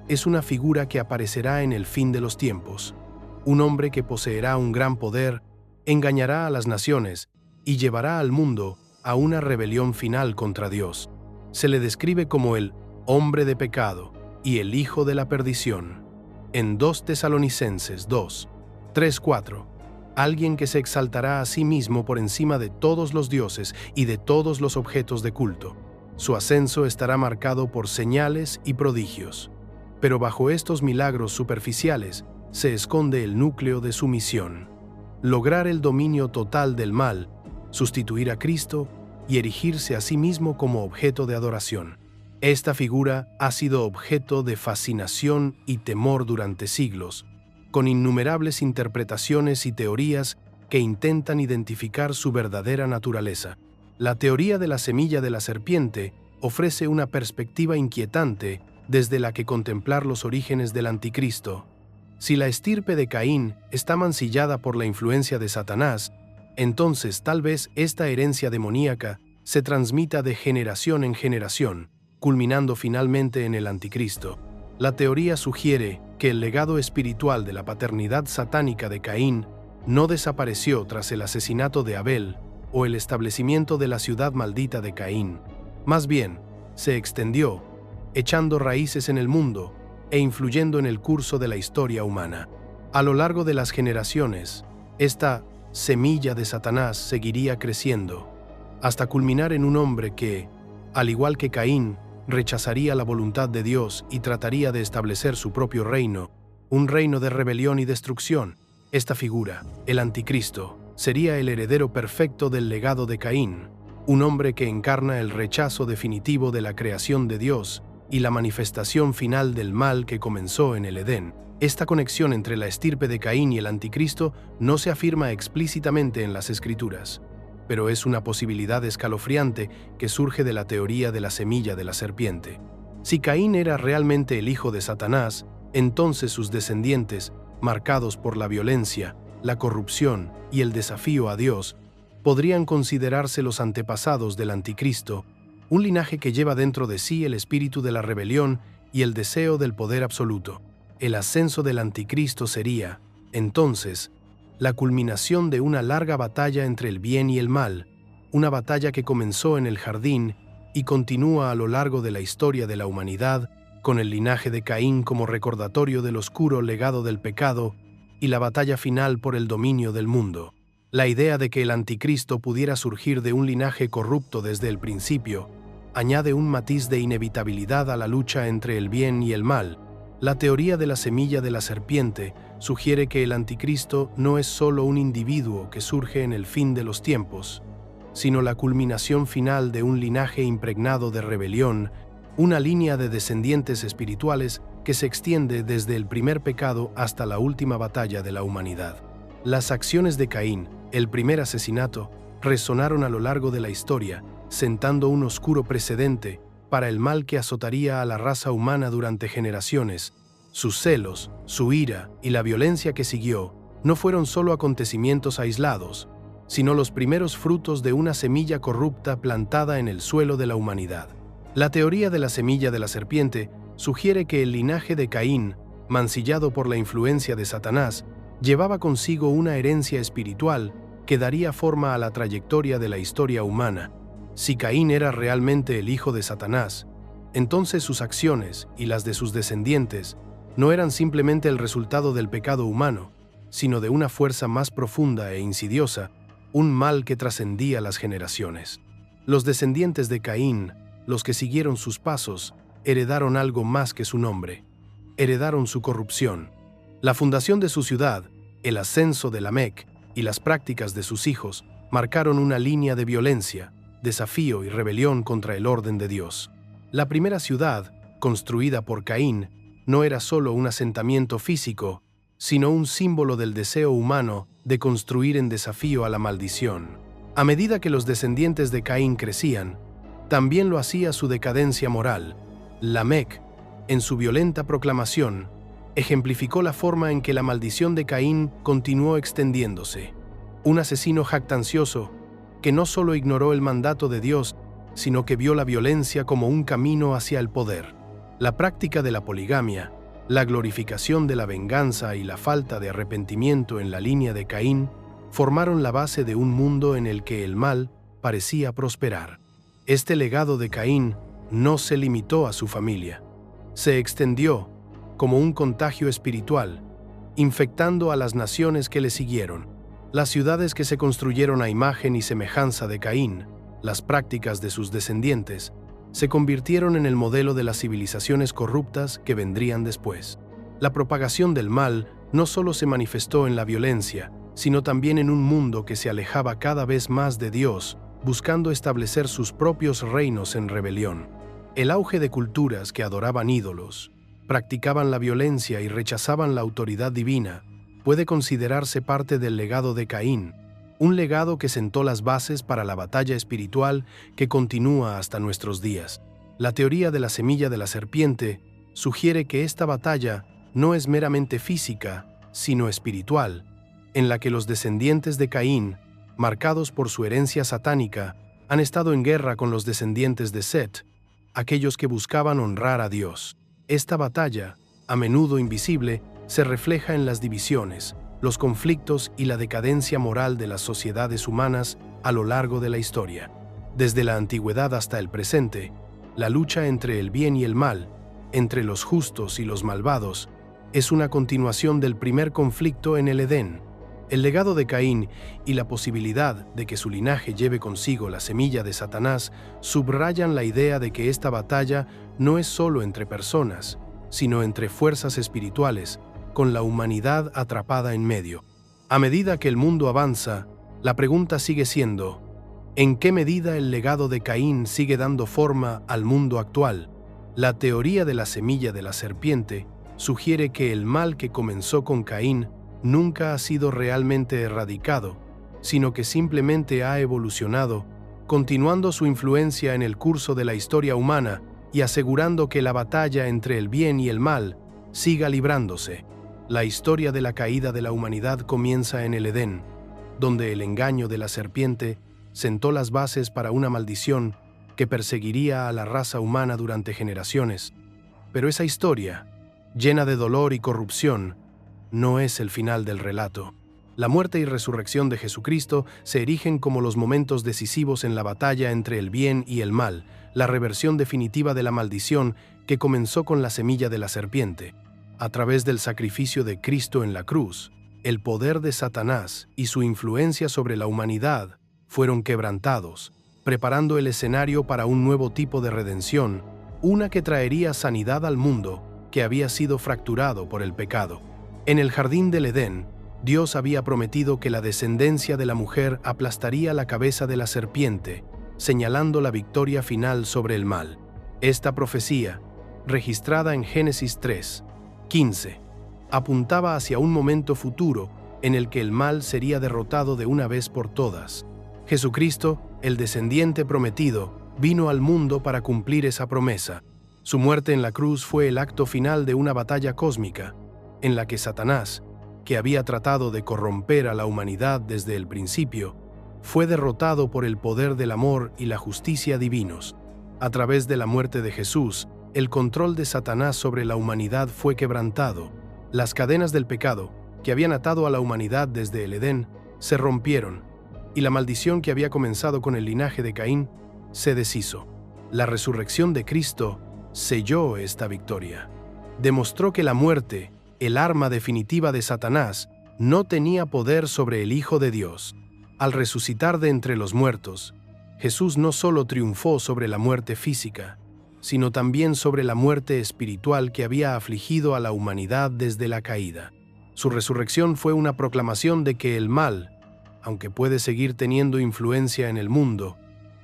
es una figura que aparecerá en el fin de los tiempos, un hombre que poseerá un gran poder, engañará a las naciones y llevará al mundo a una rebelión final contra Dios. Se le describe como el hombre de pecado y el hijo de la perdición. En 2 Tesalonicenses 2, 3-4, alguien que se exaltará a sí mismo por encima de todos los dioses y de todos los objetos de culto. Su ascenso estará marcado por señales y prodigios. Pero bajo estos milagros superficiales se esconde el núcleo de su misión: lograr el dominio total del mal, sustituir a Cristo y erigirse a sí mismo como objeto de adoración. Esta figura ha sido objeto de fascinación y temor durante siglos, con innumerables interpretaciones y teorías que intentan identificar su verdadera naturaleza. La teoría de la semilla de la serpiente ofrece una perspectiva inquietante desde la que contemplar los orígenes del anticristo. Si la estirpe de Caín está mancillada por la influencia de Satanás, entonces tal vez esta herencia demoníaca se transmita de generación en generación, culminando finalmente en el anticristo. La teoría sugiere que el legado espiritual de la paternidad satánica de Caín no desapareció tras el asesinato de Abel o el establecimiento de la ciudad maldita de Caín. Más bien, se extendió, echando raíces en el mundo e influyendo en el curso de la historia humana. A lo largo de las generaciones, esta semilla de Satanás seguiría creciendo, hasta culminar en un hombre que, al igual que Caín, rechazaría la voluntad de Dios y trataría de establecer su propio reino, un reino de rebelión y destrucción. Esta figura, el anticristo, sería el heredero perfecto del legado de Caín, un hombre que encarna el rechazo definitivo de la creación de Dios y la manifestación final del mal que comenzó en el Edén. Esta conexión entre la estirpe de Caín y el anticristo no se afirma explícitamente en las Escrituras, pero es una posibilidad escalofriante que surge de la teoría de la semilla de la serpiente. Si Caín era realmente el hijo de Satanás, entonces sus descendientes, marcados por la violencia, la corrupción y el desafío a Dios, podrían considerarse los antepasados del anticristo, un linaje que lleva dentro de sí el espíritu de la rebelión y el deseo del poder absoluto. El ascenso del anticristo sería, entonces, la culminación de una larga batalla entre el bien y el mal, una batalla que comenzó en el jardín y continúa a lo largo de la historia de la humanidad, con el linaje de Caín como recordatorio del oscuro legado del pecado y la batalla final por el dominio del mundo. La idea de que el anticristo pudiera surgir de un linaje corrupto desde el principio añade un matiz de inevitabilidad a la lucha entre el bien y el mal. La teoría de la semilla de la serpiente sugiere que el anticristo no es solo un individuo que surge en el fin de los tiempos, sino la culminación final de un linaje impregnado de rebelión, una línea de descendientes espirituales que se extiende desde el primer pecado hasta la última batalla de la humanidad. Las acciones de Caín, el primer asesinato, resonaron a lo largo de la historia, sentando un oscuro precedente para el mal que azotaría a la raza humana durante generaciones. Sus celos, su ira y la violencia que siguió no fueron solo acontecimientos aislados, sino los primeros frutos de una semilla corrupta plantada en el suelo de la humanidad. La teoría de la semilla de la serpiente sugiere que el linaje de Caín, mancillado por la influencia de Satanás, llevaba consigo una herencia espiritual que daría forma a la trayectoria de la historia humana. Si Caín era realmente el hijo de Satanás, entonces sus acciones y las de sus descendientes no eran simplemente el resultado del pecado humano, sino de una fuerza más profunda e insidiosa, un mal que trascendía las generaciones. Los descendientes de Caín, los que siguieron sus pasos, heredaron algo más que su nombre. Heredaron su corrupción. La fundación de su ciudad, el ascenso de Lamec y las prácticas de sus hijos marcaron una línea de violencia, desafío y rebelión contra el orden de Dios. La primera ciudad, construida por Caín, no era solo un asentamiento físico, sino un símbolo del deseo humano de construir en desafío a la maldición. A medida que los descendientes de Caín crecían, también lo hacía su decadencia moral. Lamec, en su violenta proclamación, ejemplificó la forma en que la maldición de Caín continuó extendiéndose. Un asesino jactancioso que no solo ignoró el mandato de Dios, sino que vio la violencia como un camino hacia el poder. La práctica de la poligamia, la glorificación de la venganza y la falta de arrepentimiento en la línea de Caín formaron la base de un mundo en el que el mal parecía prosperar. Este legado de Caín no se limitó a su familia. Se extendió como un contagio espiritual, infectando a las naciones que le siguieron. Las ciudades que se construyeron a imagen y semejanza de Caín, las prácticas de sus descendientes, se convirtieron en el modelo de las civilizaciones corruptas que vendrían después. La propagación del mal no solo se manifestó en la violencia, sino también en un mundo que se alejaba cada vez más de Dios, buscando establecer sus propios reinos en rebelión. El auge de culturas que adoraban ídolos, practicaban la violencia y rechazaban la autoridad divina, puede considerarse parte del legado de Caín, un legado que sentó las bases para la batalla espiritual que continúa hasta nuestros días. La teoría de la semilla de la serpiente sugiere que esta batalla no es meramente física, sino espiritual, en la que los descendientes de Caín, marcados por su herencia satánica, han estado en guerra con los descendientes de Set, aquellos que buscaban honrar a Dios. Esta batalla, a menudo invisible, se refleja en las divisiones, los conflictos y la decadencia moral de las sociedades humanas a lo largo de la historia. Desde la antigüedad hasta el presente, la lucha entre el bien y el mal, entre los justos y los malvados, es una continuación del primer conflicto en el Edén. El legado de Caín y la posibilidad de que su linaje lleve consigo la semilla de Satanás subrayan la idea de que esta batalla no es solo entre personas, sino entre fuerzas espirituales, con la humanidad atrapada en medio. A medida que el mundo avanza, la pregunta sigue siendo: ¿en qué medida el legado de Caín sigue dando forma al mundo actual? La teoría de la semilla de la serpiente sugiere que el mal que comenzó con Caín nunca ha sido realmente erradicado, sino que simplemente ha evolucionado, continuando su influencia en el curso de la historia humana y asegurando que la batalla entre el bien y el mal siga librándose. La historia de la caída de la humanidad comienza en el Edén, donde el engaño de la serpiente sentó las bases para una maldición que perseguiría a la raza humana durante generaciones. Pero esa historia, llena de dolor y corrupción, no es el final del relato. La muerte y resurrección de Jesucristo se erigen como los momentos decisivos en la batalla entre el bien y el mal, la reversión definitiva de la maldición que comenzó con la semilla de la serpiente. A través del sacrificio de Cristo en la cruz, el poder de Satanás y su influencia sobre la humanidad fueron quebrantados, preparando el escenario para un nuevo tipo de redención, una que traería sanidad al mundo que había sido fracturado por el pecado. En el jardín del Edén, Dios había prometido que la descendencia de la mujer aplastaría la cabeza de la serpiente, señalando la victoria final sobre el mal. Esta profecía, registrada en Génesis 3:15, apuntaba hacia un momento futuro en el que el mal sería derrotado de una vez por todas. Jesucristo, el descendiente prometido, vino al mundo para cumplir esa promesa. Su muerte en la cruz fue el acto final de una batalla cósmica, en la que Satanás, que había tratado de corromper a la humanidad desde el principio, fue derrotado por el poder del amor y la justicia divinos. A través de la muerte de Jesús, el control de Satanás sobre la humanidad fue quebrantado. Las cadenas del pecado, que habían atado a la humanidad desde el Edén, se rompieron, y la maldición que había comenzado con el linaje de Caín se deshizo. La resurrección de Cristo selló esta victoria. Demostró que la muerte, el arma definitiva de Satanás, no tenía poder sobre el Hijo de Dios. Al resucitar de entre los muertos, Jesús no solo triunfó sobre la muerte física, sino también sobre la muerte espiritual que había afligido a la humanidad desde la caída. Su resurrección fue una proclamación de que el mal, aunque puede seguir teniendo influencia en el mundo,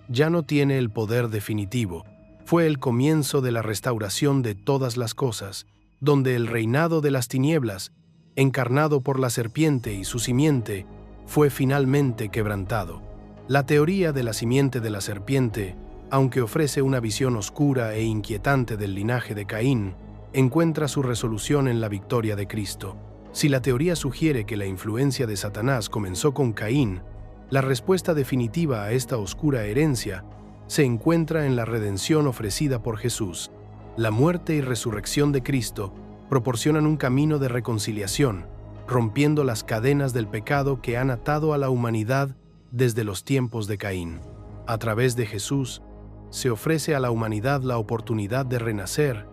ya no tiene el poder definitivo. Fue el comienzo de la restauración de todas las cosas, donde el reinado de las tinieblas, encarnado por la serpiente y su simiente, fue finalmente quebrantado. La teoría de la simiente de la serpiente, aunque ofrece una visión oscura e inquietante del linaje de Caín, encuentra su resolución en la victoria de Cristo. Si la teoría sugiere que la influencia de Satanás comenzó con Caín, la respuesta definitiva a esta oscura herencia se encuentra en la redención ofrecida por Jesús. La muerte y resurrección de Cristo proporcionan un camino de reconciliación, rompiendo las cadenas del pecado que han atado a la humanidad desde los tiempos de Caín. A través de Jesús, se ofrece a la humanidad la oportunidad de renacer,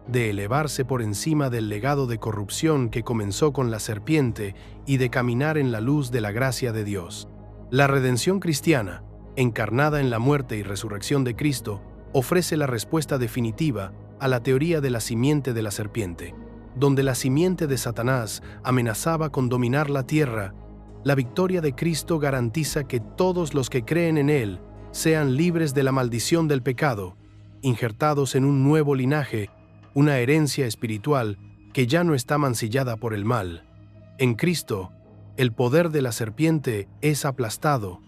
de elevarse por encima del legado de corrupción que comenzó con la serpiente y de caminar en la luz de la gracia de Dios. La redención cristiana, encarnada en la muerte y resurrección de Cristo, ofrece la respuesta definitiva a la teoría de la simiente de la serpiente. Donde la simiente de Satanás amenazaba con dominar la tierra, la victoria de Cristo garantiza que todos los que creen en Él sean libres de la maldición del pecado, injertados en un nuevo linaje, una herencia espiritual que ya no está mancillada por el mal. En Cristo, el poder de la serpiente es aplastado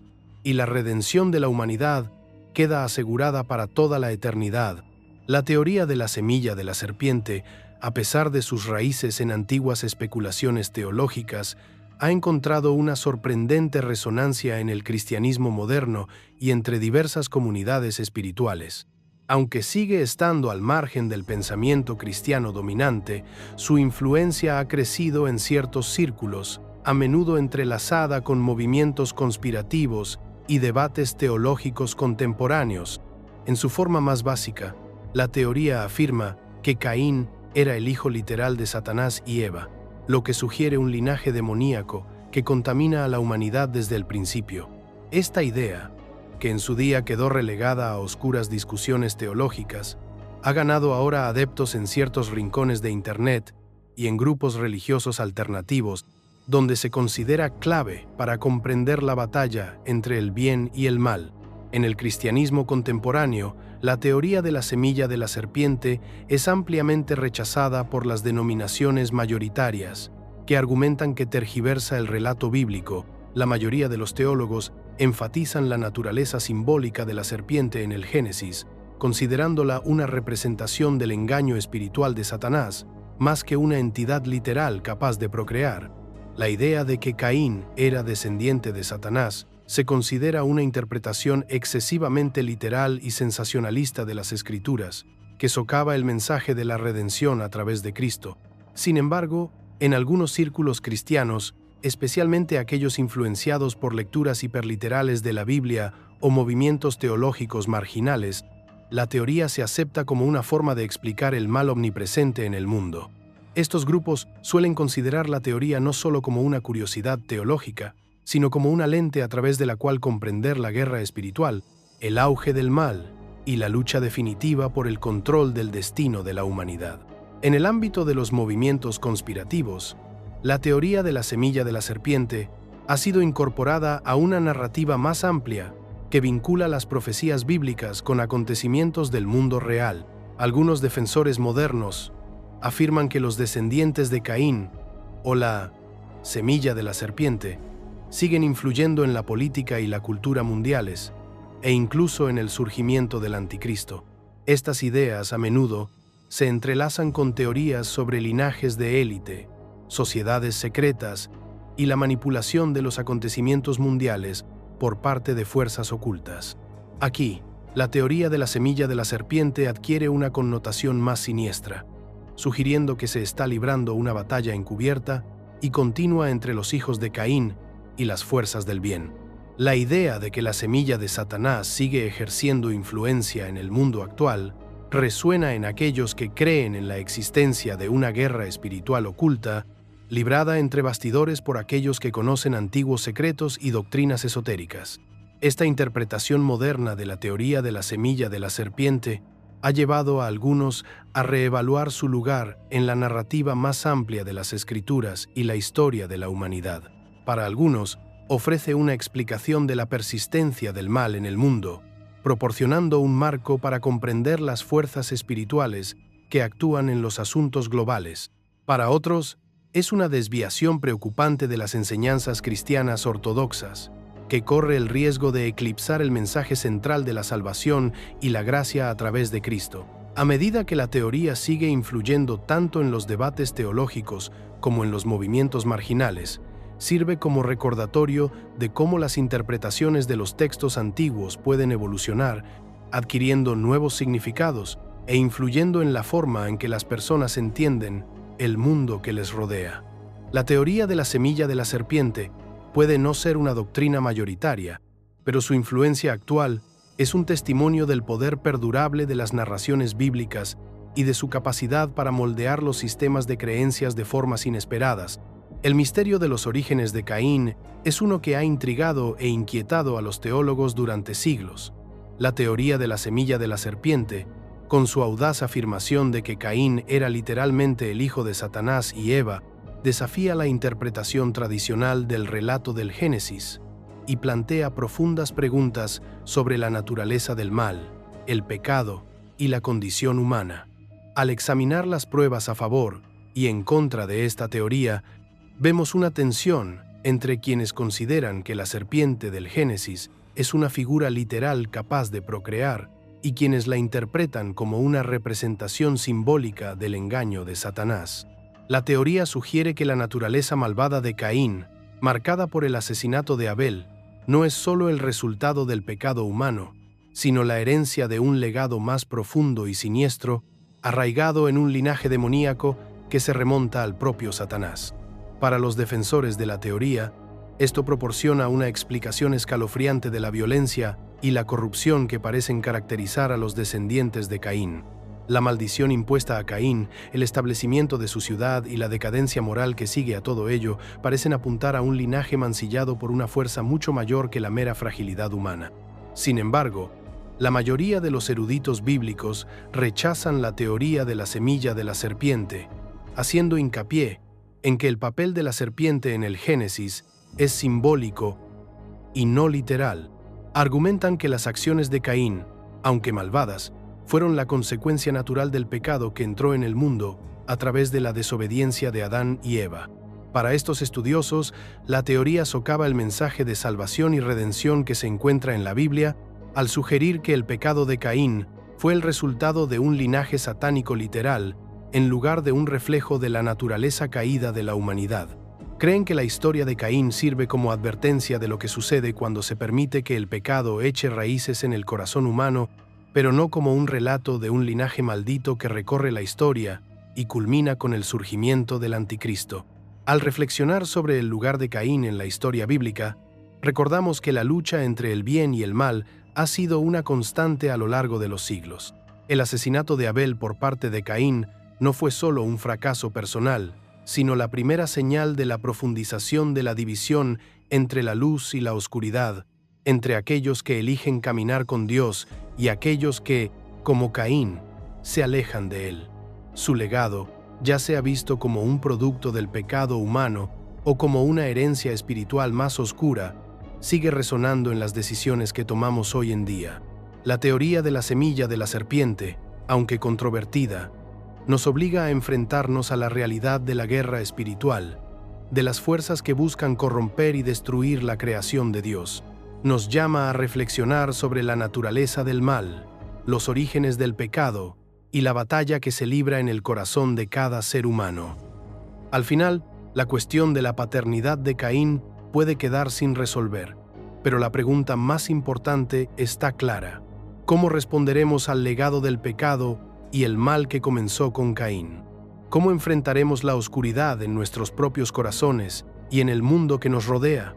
y la redención de la humanidad queda asegurada para toda la eternidad. La teoría de la semilla de la serpiente, a pesar de sus raíces en antiguas especulaciones teológicas, ha encontrado una sorprendente resonancia en el cristianismo moderno y entre diversas comunidades espirituales. Aunque sigue estando al margen del pensamiento cristiano dominante, su influencia ha crecido en ciertos círculos, a menudo entrelazada con movimientos conspirativos y debates teológicos contemporáneos. En su forma más básica, la teoría afirma que Caín era el hijo literal de Satanás y Eva, lo que sugiere un linaje demoníaco que contamina a la humanidad desde el principio. Esta idea, que en su día quedó relegada a oscuras discusiones teológicas, ha ganado ahora adeptos en ciertos rincones de Internet y en grupos religiosos alternativos, donde se considera clave para comprender la batalla entre el bien y el mal. En el cristianismo contemporáneo, la teoría de la semilla de la serpiente es ampliamente rechazada por las denominaciones mayoritarias, que argumentan que tergiversa el relato bíblico. La mayoría de los teólogos enfatizan la naturaleza simbólica de la serpiente en el Génesis, considerándola una representación del engaño espiritual de Satanás, más que una entidad literal capaz de procrear. La idea de que Caín era descendiente de Satanás se considera una interpretación excesivamente literal y sensacionalista de las Escrituras, que socava el mensaje de la redención a través de Cristo. Sin embargo, en algunos círculos cristianos, especialmente aquellos influenciados por lecturas hiperliterales de la Biblia o movimientos teológicos marginales, la teoría se acepta como una forma de explicar el mal omnipresente en el mundo. Estos grupos suelen considerar la teoría no solo como una curiosidad teológica, sino como una lente a través de la cual comprender la guerra espiritual, el auge del mal y la lucha definitiva por el control del destino de la humanidad. En el ámbito de los movimientos conspirativos, la teoría de la semilla de la serpiente ha sido incorporada a una narrativa más amplia que vincula las profecías bíblicas con acontecimientos del mundo real. Algunos defensores modernos afirman que los descendientes de Caín, o la semilla de la serpiente, siguen influyendo en la política y la cultura mundiales, e incluso en el surgimiento del anticristo. Estas ideas, a menudo, se entrelazan con teorías sobre linajes de élite, sociedades secretas y la manipulación de los acontecimientos mundiales por parte de fuerzas ocultas. Aquí, la teoría de la semilla de la serpiente adquiere una connotación más siniestra, sugiriendo que se está librando una batalla encubierta y continua entre los hijos de Caín y las fuerzas del bien. La idea de que la semilla de Satanás sigue ejerciendo influencia en el mundo actual resuena en aquellos que creen en la existencia de una guerra espiritual oculta, librada entre bastidores por aquellos que conocen antiguos secretos y doctrinas esotéricas. Esta interpretación moderna de la teoría de la semilla de la serpiente ha llevado a algunos a reevaluar su lugar en la narrativa más amplia de las Escrituras y la historia de la humanidad. Para algunos, ofrece una explicación de la persistencia del mal en el mundo, proporcionando un marco para comprender las fuerzas espirituales que actúan en los asuntos globales. Para otros, es una desviación preocupante de las enseñanzas cristianas ortodoxas, que corre el riesgo de eclipsar el mensaje central de la salvación y la gracia a través de Cristo. A medida que la teoría sigue influyendo tanto en los debates teológicos como en los movimientos marginales, sirve como recordatorio de cómo las interpretaciones de los textos antiguos pueden evolucionar, adquiriendo nuevos significados e influyendo en la forma en que las personas entienden el mundo que les rodea. La teoría de la semilla de la serpiente puede no ser una doctrina mayoritaria, pero su influencia actual es un testimonio del poder perdurable de las narraciones bíblicas y de su capacidad para moldear los sistemas de creencias de formas inesperadas. El misterio de los orígenes de Caín es uno que ha intrigado e inquietado a los teólogos durante siglos. La teoría de la semilla de la serpiente, con su audaz afirmación de que Caín era literalmente el hijo de Satanás y Eva, desafía la interpretación tradicional del relato del Génesis y plantea profundas preguntas sobre la naturaleza del mal, el pecado y la condición humana. Al examinar las pruebas a favor y en contra de esta teoría, vemos una tensión entre quienes consideran que la serpiente del Génesis es una figura literal capaz de procrear y quienes la interpretan como una representación simbólica del engaño de Satanás. La teoría sugiere que la naturaleza malvada de Caín, marcada por el asesinato de Abel, no es solo el resultado del pecado humano, sino la herencia de un legado más profundo y siniestro, arraigado en un linaje demoníaco que se remonta al propio Satanás. Para los defensores de la teoría, esto proporciona una explicación escalofriante de la violencia y la corrupción que parecen caracterizar a los descendientes de Caín. La maldición impuesta a Caín, el establecimiento de su ciudad y la decadencia moral que sigue a todo ello parecen apuntar a un linaje mancillado por una fuerza mucho mayor que la mera fragilidad humana. Sin embargo, la mayoría de los eruditos bíblicos rechazan la teoría de la semilla de la serpiente, haciendo hincapié en que el papel de la serpiente en el Génesis es simbólico y no literal. Argumentan que las acciones de Caín, aunque malvadas, fueron la consecuencia natural del pecado que entró en el mundo a través de la desobediencia de Adán y Eva. Para estos estudiosos, la teoría socava el mensaje de salvación y redención que se encuentra en la Biblia al sugerir que el pecado de Caín fue el resultado de un linaje satánico literal en lugar de un reflejo de la naturaleza caída de la humanidad. Creen que la historia de Caín sirve como advertencia de lo que sucede cuando se permite que el pecado eche raíces en el corazón humano, pero no como un relato de un linaje maldito que recorre la historia y culmina con el surgimiento del anticristo. Al reflexionar sobre el lugar de Caín en la historia bíblica, recordamos que la lucha entre el bien y el mal ha sido una constante a lo largo de los siglos. El asesinato de Abel por parte de Caín no fue solo un fracaso personal, sino la primera señal de la profundización de la división entre la luz y la oscuridad, entre aquellos que eligen caminar con Dios y aquellos que, como Caín, se alejan de Él. Su legado, ya sea visto como un producto del pecado humano o como una herencia espiritual más oscura, sigue resonando en las decisiones que tomamos hoy en día. La teoría de la semilla de la serpiente, aunque controvertida, nos obliga a enfrentarnos a la realidad de la guerra espiritual, de las fuerzas que buscan corromper y destruir la creación de Dios. Nos llama a reflexionar sobre la naturaleza del mal, los orígenes del pecado y la batalla que se libra en el corazón de cada ser humano. Al final, la cuestión de la paternidad de Caín puede quedar sin resolver, pero la pregunta más importante está clara: ¿cómo responderemos al legado del pecado y el mal que comenzó con Caín? ¿Cómo enfrentaremos la oscuridad en nuestros propios corazones y en el mundo que nos rodea?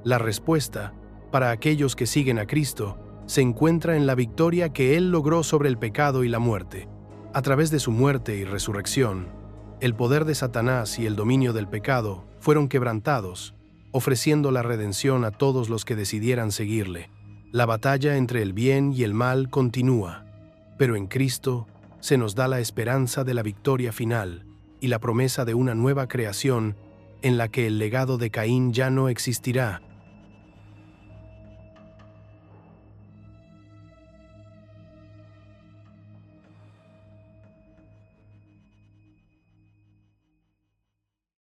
La respuesta, para aquellos que siguen a Cristo, se encuentra en la victoria que Él logró sobre el pecado y la muerte. A través de su muerte y resurrección, el poder de Satanás y el dominio del pecado fueron quebrantados, ofreciendo la redención a todos los que decidieran seguirle. La batalla entre el bien y el mal continúa, pero en Cristo se nos da la esperanza de la victoria final y la promesa de una nueva creación en la que el legado de Caín ya no existirá